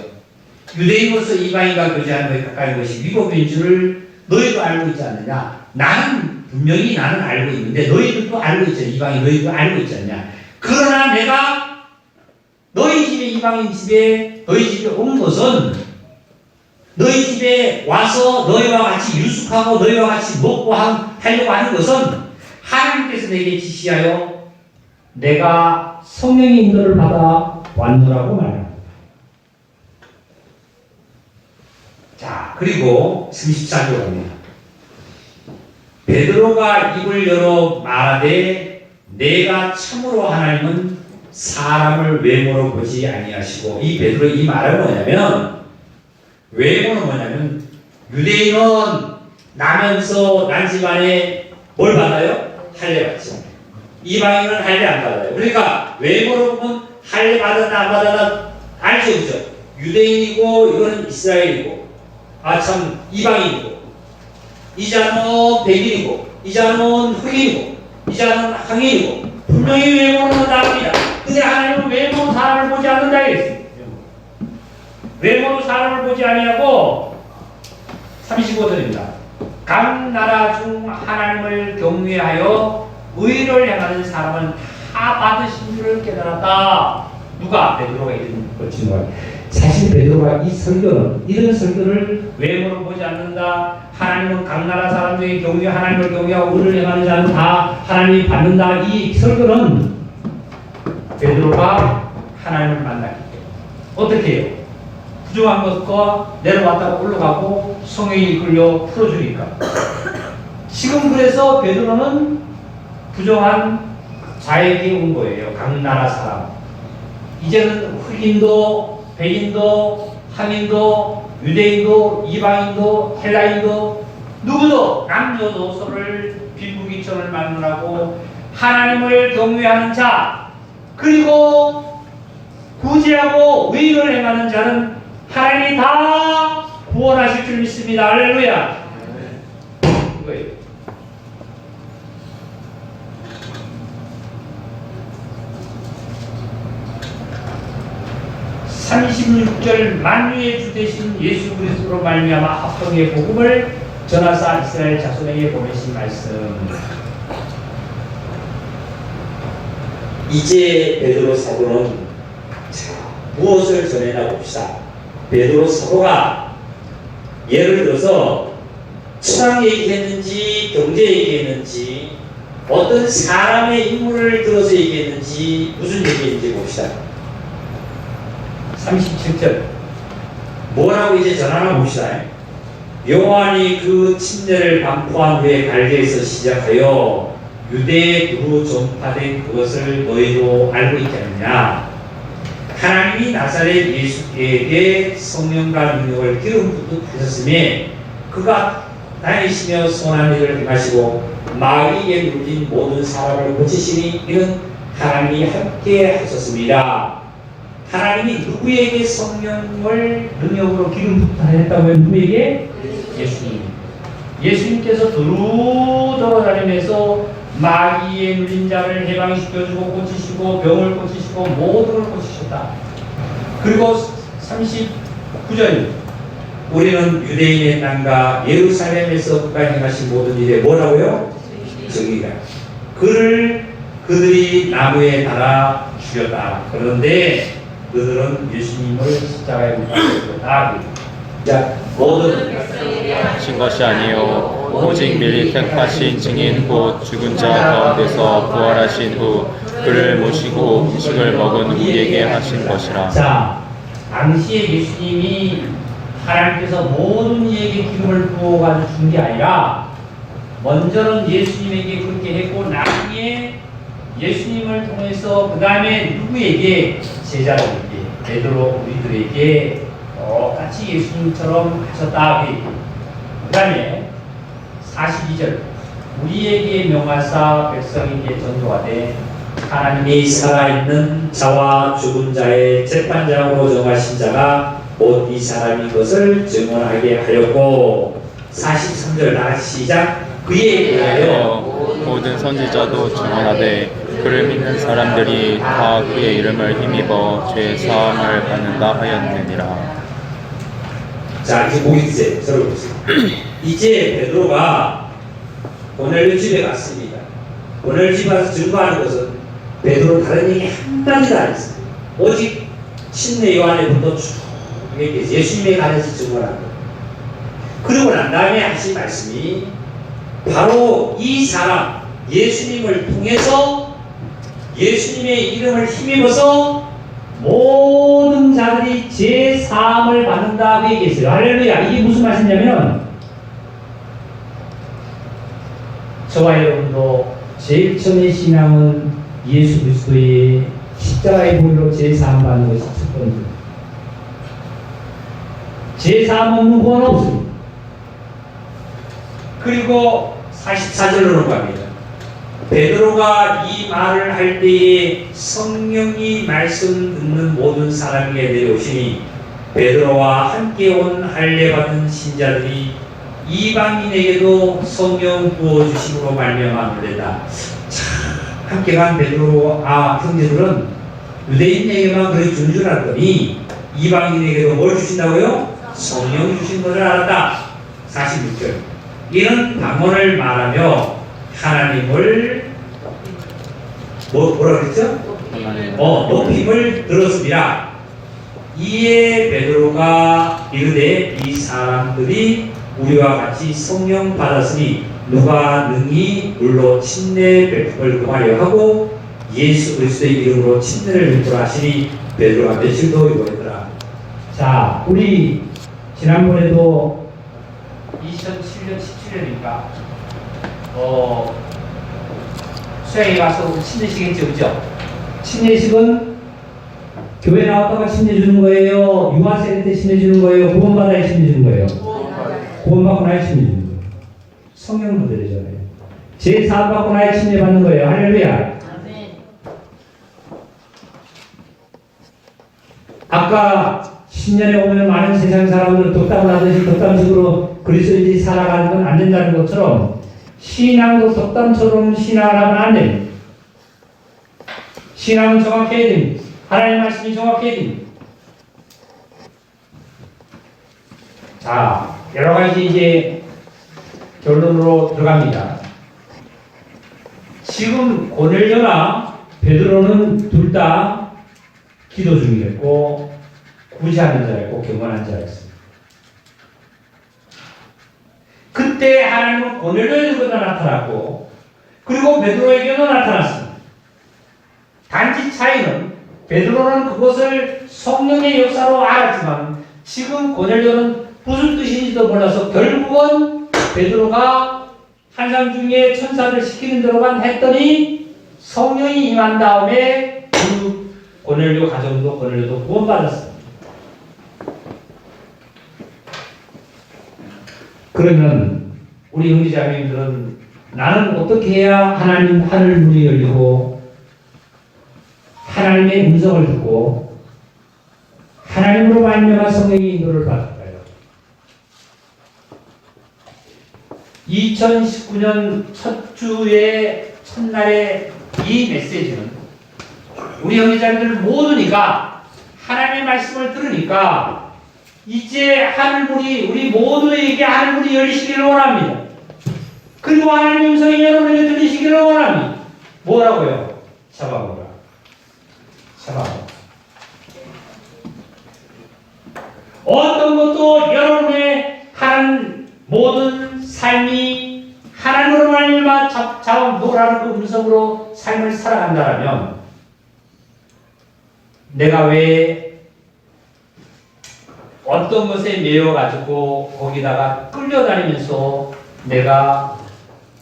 A: 유대인으로서 이방인과 교제하는 것에 가까이 것이 위법인 줄을 너희도 알고 있지 않느냐? 분명히 나는 알고 있는데 너희들도 알고 있잖아. 이방인 너희도 알고 있지 않냐? 그러나 내가 너희 집에 이방인 집에 너희 집에 온 것은 너희 집에 와서 너희와 같이 유숙하고 너희와 같이 먹고 하려고 하는 것은 하나님께서 내게 지시하여 내가 성령의 인도를 받아 왔노라고 말합니다. 자, 그리고 34절 갑니다. 베드로가 입을 열어 말하되 내가 참으로 하나님은 사람을 외모로 보지 아니하시고, 이 베드로의 이 말은 뭐냐면, 외모는 뭐냐면 유대인은 나면서 난 집안에 뭘 받아요? 할례 받죠. 이방인은 할례 안 받아요. 그러니까 외모로 보면 할례 받았나 안 받았나 알죠, 그죠? 유대인이고 이거는 이스라엘이고, 참 이방인이고, 이자는 백인이고, 이자는 흑인이고, 이자는 항인이고, 분명히 외모는 다릅니다. 근데 하나님은 외모로 사람을 보지 않는다 이랬어요. 외모로 사람을 보지 아니하고 35절입니다. 각 나라 중 하나님을 경외하여 의를 행하는 사람은 다 받으신 줄을 깨달았다. 누가? 베드로가 이런 걸 지은 거야. 사실 베드로가 이런 설교를 외모로 보지 않는다. 하나님은 각 나라 사람 중에 하나님을 경외하고 의를 행하는 자는 다 하나님이 받는다. 이 설교는 베드로가 하나님을 만났기 때문에 어떻게 해요? 부정한 것과 내려왔다가 올라가고 성령이 이끌려 풀어주니까. 지금 그래서 베드로는 부정한 자에게 온 거예요. 각 나라 사람. 이제는 흑인도 백인도 한인도 유대인도 이방인도 헬라인도 누구도 남녀도 서로를 빈부귀천을 만나고 하나님을 경외하는 자 그리고 구제하고 의를 행하는 자는 하나님이 다 구원하실 줄 믿습니다. 할렐루야. 이거예요. 36절 만유의 주 되신 예수 그리스도로 말미암아 합성의 복음을 전하사 이스라엘 자손에게 보내신 말씀. 이제 베드로 사도는 무엇을 전해나 봅시다. 베드로 사도가 예를 들어서 철학 얘기했는지 경제 얘기했는지 어떤 사람의 인물을 들어서 얘기했는지 무슨 얘기했는지 봅시다. 37절 뭐라고 이제 전하나 봅시다. 요한이 그 침례를 반포한 후에 갈대에서 시작하여 유대에 두루 전파된 그것을 너희도 알고 있지 않느냐. 하나님이 나사렛 예수에게 성령과 능력을 기름 붓듯 하셨으며 그가 다니시며 선한 일을 행하시고 마귀에 눌린 모든 사람을 고치시니 이는 하나님이 함께 하셨습니다. 하나님이 누구에게 성령을 능력으로 기름 붓듯 하셨다고요? 누구에게? 예수님. 예수님께서 두루 돌아다니면서 마귀에 눌린 자를 해방시켜주고 고치시고 병을 고치시고 모든 걸 고치셨다. 그리고 39절 우리는 유대인의 땅과 예루살렘에서 그가 행하신 모든 일에 뭐라고요? 정의가 그들이 나무에 달아 죽였다. 그런데 그들은 예수님을 십자가에 못 박으셨다. 자, 모든
B: 하신 것이 아니요 오직 미리 택하신 증인 곧 죽은 자 가운데서 부활하신 후 그를 모시고 음식을 먹은 우리에게 하신 것이라.
A: 자, 당시에 예수님이 하나님께서 모든 이에게 기름을 부어가지고 준 게 아니라 먼저는 예수님에게 그렇게 했고 나중에 예수님을 통해서 그 다음에 누구에게? 제자들에게 베드로 우리들에게 똑같이 예수님처럼 하셨다. 그 다음에 42절 우리에게 명하사 백성에게 전도하되 하나님이 살아있는 자와 죽은 자의 재판장으로 정하신 자가 곧 이 사람인 것을 증언하게 하였고 43절 다시 시작 그에 대하여
B: 모든 선지자도 증언하되 그를 믿는 사람들이 다 그의 이름을 힘입어 죄 사함을 받는다 하였느니라.
A: 자 이제 보기 주세요. 서로 보세요. 이제 베드로가 고넬료 집에 갔습니다. 고넬료 집에 가서 증거하는 것은 베드로 다른 얘기 한마디도 안 했어요. 오직 침례 요한의부터 쭉 얘기해서 예수님에 관해서 증거하는 거예요. 그러고 난 다음에 하신 말씀이 바로 이 사람 예수님을 통해서 예수님의 이름을 힘입어서 모든 자들이 제 사함을 받는다고 얘기했어요. 할렐루야. 이게 무슨 말씀이냐면 저와 여러분도 제일 처음의 신앙은 예수 그리스도의 십자가의 보혈로 제 사함 받는 것이 첫 번째. 제 사함 없는 구원 없습니다. 그리고 44절로 갑니다. 베드로가 이 말을 할 때에 성령이 말씀 듣는 모든 사람에게 내려오시니 베드로와 함께 온 할례 받은 신자들이 이방인에게도 성령 부어주심으로 말미암아 놀랬다. 함께 간 베드로와 형제들은 유대인에게만 그렇게 주는 줄 알았더니 이방인에게도 뭘 주신다고요? 성령 주신 것을 알았다. 46절. 이는 방언을 말하며 하나님을 뭐라 그랬죠? 높임을 들었습니다. 이에 베드로가 이르되 이 사람들이 우리와 같이 성령 받았으니 누가 능히 물로 침례 베풀을 금하려 하고 예수 그리스도의 이름으로 침례를 베풀어 하시니 베드로가 며칠 더 요구했더라. 자, 우리 지난번에도 2007년 17년이니까 수양에 가서 침례식 했죠, 그죠? 침례식은 교회 나왔다가 침례 주는 거예요? 유아세례 때 침례 주는 거예요? 구원받아야 침례 주는 거예요? 구원받고 나야 침례 주는 거예요. 성령 모델이잖아요. 제4 받고 나야 침례 받는 거예요. 할렐루야. 아까 10년에 오면 많은 세상 사람들은 덕담을 하듯이 덕담식으로 그리스도인들이 살아가는 건 안 된다는 것처럼 신앙도 덕담처럼 신앙을 하면 안 됩니다. 신앙은 정확해야 됩니다. 하나님 말씀이 정확해야 됩니다. 자, 여러 가지 이제 결론으로 들어갑니다. 지금 고넬료나 베드로는 둘 다 기도 중이었고 구제하는 자였고 경건한 자였습니다. 그때 하나님은 고넬료에게도 나타났고 그리고 베드로에게도 나타났습니다. 단지 차이는 베드로는 그것을 성령의 역사로 알았지만 지금 고넬료는 무슨 뜻인지도 몰라서 결국은 베드로가 환상 중에 천사를 시키는 대로만 했더니 성령이 임한 다음에 그 고넬료 가정도 고넬료도 구원받았습니다. 그러면 우리 형제자매님들은 나는 어떻게 해야 하나님 하늘 문이 열리고 하나님의 음성을 듣고 하나님으로 말미암아 성령의 인도를 받을까요? 2019년 첫 주의 첫날의 이 메시지는 우리 형제자매들 모두니까 하나님의 말씀을 들으니까 이제 하늘문이 우리 모두에게 하늘문이 열리시기를 원합니다. 그리고 하나님의 음성이 여러분에게 들리시기를 원합니다. 뭐라고요? 잡아보라. 잡아보라. 어떤 것도 여러분의 한 모든 삶이 하나님으로 말미암아 잡아보라는 그 음성으로 삶을 살아간다면 내가 왜 어떤 것에 매여가지고 거기다가 끌려다니면서 내가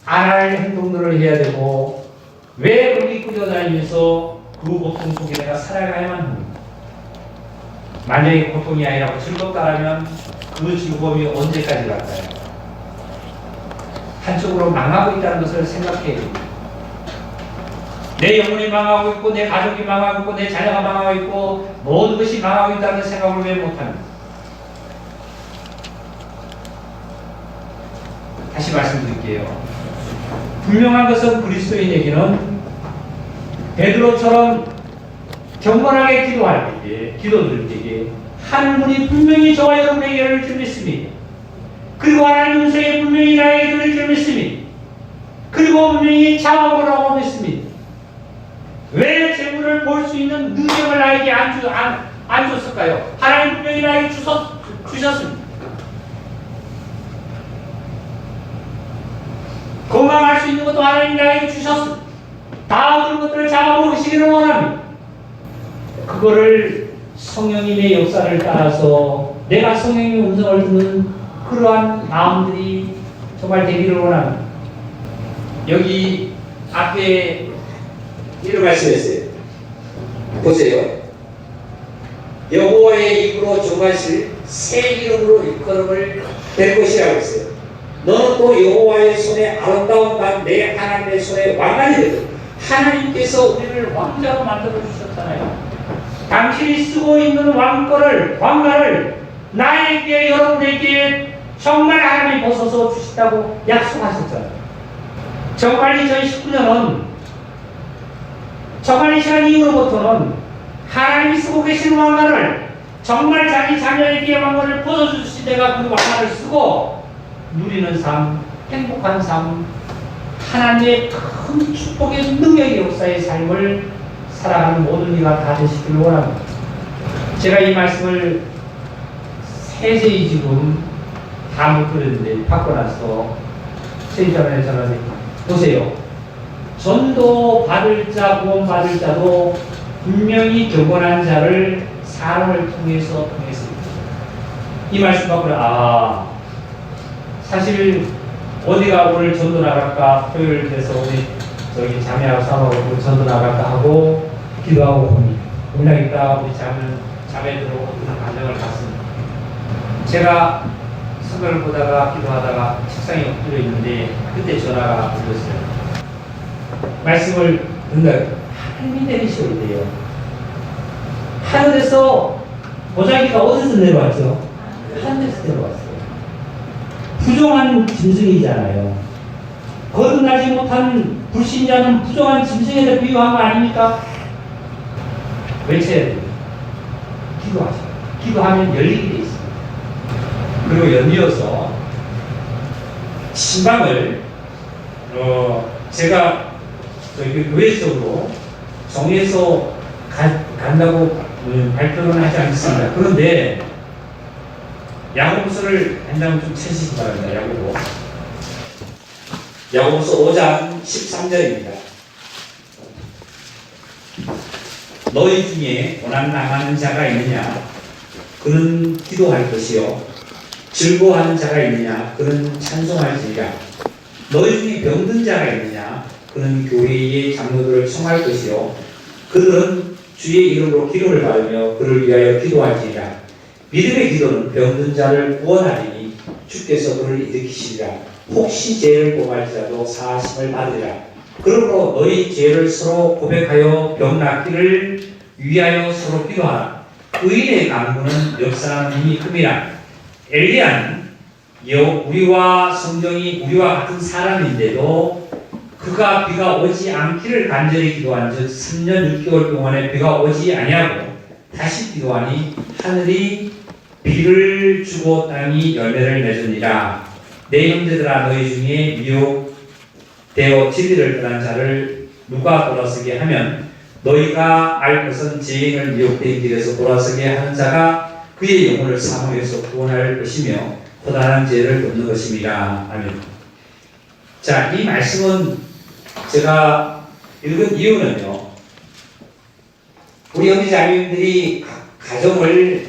A: 안 할 행동들을 해야 되고 왜 거기 끌려다니면서 그 고통 속에 내가 살아가야만 합니다. 만약에 고통이 아니라 즐겁다라면 그 즐거움이 언제까지 갈까요? 한쪽으로 망하고 있다는 것을 생각해야 됩니다. 내 영혼이 망하고 있고 내 가족이 망하고 있고 내 자녀가 망하고 있고 모든 것이 망하고 있다는 생각을 왜 못합니까? 다시 말씀드릴게요. 분명한 것은 그리스도인에게는 베드로처럼 경건하게 기도할 때에 기도드릴 때에 하늘문이 분명히 저와 여러분에게 열릴 줄 믿습니다. 그리고 하나님 음성이 분명히 나에게 들릴 줄 믿습니다. 그리고 분명히 잡아보라고 믿습니다. 왜 재물을 볼 수 있는 능력을 나에게 안 줬을까요? 하나님 분명히 나에게 주셨습니다. 건강할 수 있는 것도 하나님 나에게 주셨습니다. 다 그런 것들을 잡아보시기를 원합니다. 그거를 성령님의 역사를 따라서 내가 성령님의 음성을 듣는 그러한 마음들이 정말 되기를 원합니다. 여기 앞에 이런 말씀했어요. 보세요. 여호와의 입으로 정하실 새 이름으로 일컬음을 될 것이라고 했어요. 너는 또 여호와의 손에 아름다운 단 내 하나님의 손에 왕관이 되거든. 하나님께서 우리를 왕자로 만들어 주셨잖아요. 당신이 쓰고 있는 왕관을 나에게 여러분에게 정말 하나님이 벗어서 주신다고 약속하셨잖아요. 정말 2019년은 정말 이 시간 이후로부터는 하나님이 쓰고 계신 왕관을 정말 자기 자녀에게 왕관을 벗어주신 데가 그 왕관을 쓰고 누리는 삶, 행복한 삶, 하나님의 큰 축복의 능력의 역사의 삶을 살아가는 모든 이가 다 되시기를 원합니다. 제가 이 말씀을 세세히 지금 다 못 드렸는데 받고 나서 세이전에 전화해 보세요. 전도 받을 자, 구원 받을 자도 분명히 경건한 자를 사람을 통해서 이 말씀 받고 사실 어디가 오늘 전도 나갈까 토요일 돼서 우리 저기 자매하고 사모하고 전도 나갈까 하고 기도하고 고민하겠다 우리 자매들하고 그런 감정을 갖습니다. 제가 성경을 보다가 기도하다가 책상에 엎드려 있는데 그때 전화가 들렸어요. 말씀을 듣는다. 하나님이 내리셔야 돼요. 하늘에서 보자기가 어디서 내려왔죠? 하늘에서 내려왔어요. 부정한 짐승이잖아요. 거듭나지 못한 불신자는 부정한 짐승에 비유한 거 아닙니까? 외쳐야 돼요. 기도하셔요. 기도하면 열리게 돼 있습니다. 그리고 연이어서 신방을 제가 저희 교회 쪽으로 정해서 간다고 발표는 하지 않습니다. 그런데 야고보서를 한 장 좀 찾으시기 바랍니다. 야고보서 5장 13절입니다. 너희 중에 고난 당하는 자가 있느냐? 그는 기도할 것이요. 즐거워하는 자가 있느냐? 그는 찬송할지니라. 너희 중에 병든 자가 있느냐? 그는 교회의 장로들을 청할 것이요. 그들은 주의 이름으로 기름을 받으며 그를 위하여 기도할지니라. 믿음의 기도는 병든 자를 구원하리니 주께서 그를 일으키시리라. 혹시 죄를 범할지라도 사하심을 받으리라. 그러므로 너희 죄를 서로 고백하여 병 낫기를 위하여 서로 기도하라. 의인의 간구는 역사하는 힘이 큽니다. 엘리야는 우리와 성경이 우리와 같은 사람인데도 그가 비가 오지 않기를 간절히 기도한 즉 3년 6개월 동안에 비가 오지 아니하고 다시 기도하니 하늘이 비를 주고 땅이 열매를 맺으니라. 내 형제들아 너희 중에 미혹되어 진리를 떠난 자를 누가 돌아서게 하면 너희가 알 것은 죄인을 미혹된 길에서 돌아서게 하는 자가 그의 영혼을 사망에서 구원할 것이며 고단한 죄를 덮는 것임이라. 아멘. 자, 이 말씀은 제가 읽은 이유는요. 우리 형제자매님들이 가정을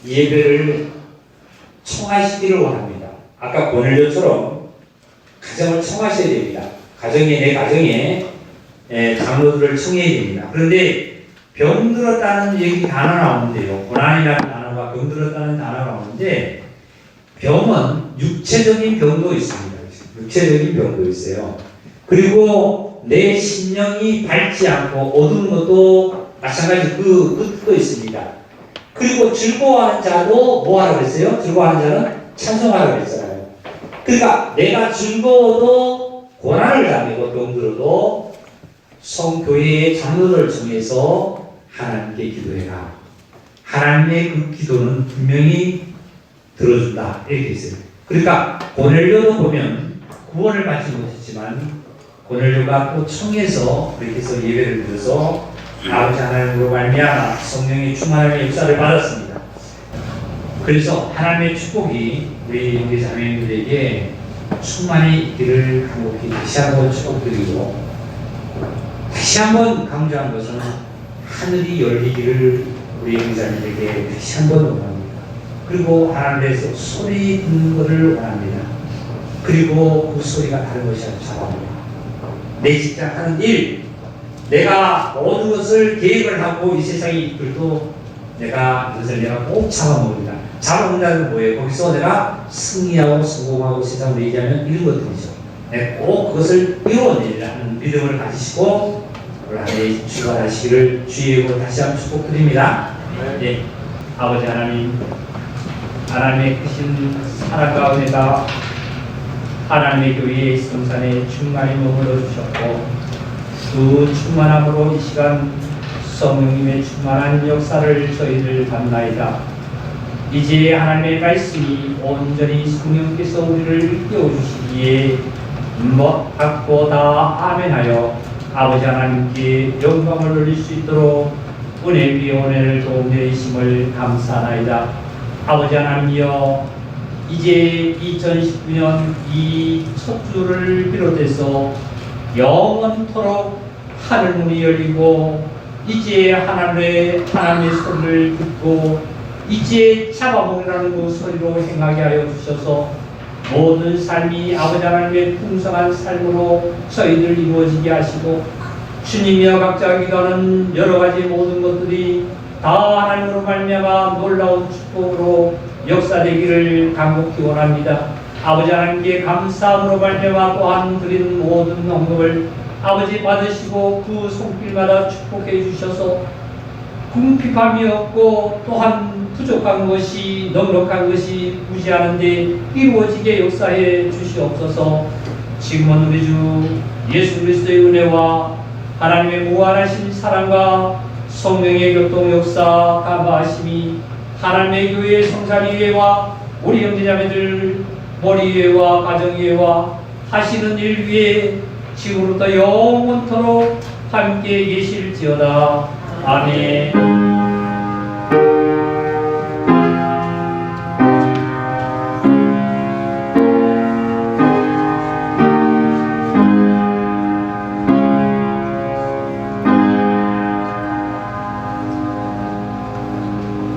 A: 예배를 청하시기를 원합니다. 아까 고넬료처럼 가정을 청하셔야 됩니다. 내 가정에 장로들을 청해야 됩니다. 그런데 병들었다는 얘기 단어 나오는데요. 고난이라는 단어가 병들었다는 단어가 나오는데 병은 육체적인 병도 있습니다. 육체적인 병도 있어요. 그리고 내 심령이 밝지 않고 어두운 것도 마찬가지 그 뜻도 있습니다. 그리고 즐거워하는 자도 뭐 하라고 했어요? 즐거워하는 자는 찬송하라고 했잖아요. 그러니까 내가 즐거워도 고난을 당하고 병들어도 성교회의 장로를 정해서 하나님께 기도해라. 하나님의 그 기도는 분명히 들어준다. 이렇게 있어요. 그러니까 고넬료도 보면 구원을 받지 못했지만 고넬료가 또 청해서 그렇게 해서 예배를 드려서 아버지 하나님으로 말미암아 성령의 충만함의 역사를 받았습니다. 그래서 하나님의 축복이 우리 자매님들에게 충만히 있기를 간곡히 다시 한번 축복드리고 다시 한번 강조한 것은 하늘이 열리기를 우리 자매들에게 다시 한번 원합니다. 그리고 하나님께서 소리 듣는 것을 원합니다. 그리고 그 소리가 다른 것이 아니라 잡아옵니다. 내 직장 하는 일, 내가 모든 것을 계획을 하고 이 세상에 이끌도 이것을 내가 꼭 잡아먹습니다. 잡아먹는다는 건 뭐예요? 거기서 내가 승리하고 성공하고 세상으로 얘기하면 이런 것들이죠. 내가 꼭 그것을 이루어내리라는 믿음을 가지시고 올 한해 출발하시기를 주의 이름으로 다시 한번 축복드립니다. 네. 아버지 하나님의 크신 사랑 가운데다 하나님의 교회의 성산에 충만히 머물러 주셨고 그 충만함으로 이 시간 성령님의 충만한 역사를 저희들 받나이다. 이제 하나님의 말씀이 온전히 성령께서 우리를 일깨워주시기에 받고 다 아멘하여 아버지 하나님께 영광을 돌릴 수 있도록 은혜 위에 은혜를 도움되심을 감사하나이다. 아버지 하나님이여, 이제 2019년 이 첫 주를 비롯해서 영원토록 하늘 문이 열리고 이제 하나님의 소리를 듣고 이제 잡아먹으라는 그 소리로 행하게 하여 주셔서 모든 삶이 아버지 하나님의 풍성한 삶으로 저희들 이루어지게 하시고, 주님이여 각자 기도하는 여러 가지 모든 것들이 다 하나님으로 말미암아 놀라운 축복으로 역사되기를 간곡히 원합니다. 아버지 하나님께 감사함으로 말미암아 또한 드리는 모든 헌금을 아버지 받으시고 그 손길마다 축복해 주셔서 궁핍함이 없고 또한 부족한 것이 넉넉한 것이 무지하는데 이루어지게 역사해 주시옵소서. 지금은 우리 주 예수 그리스도의 은혜와 하나님의 무한하신 사랑과 성령의 교통 역사 감화하심이 하나님의 교회의 성산위회와 우리 형제자매들 머리위회와 가정위회와 하시는 일 위에 지금부터 영원토록 함께 계실지어다. 아멘.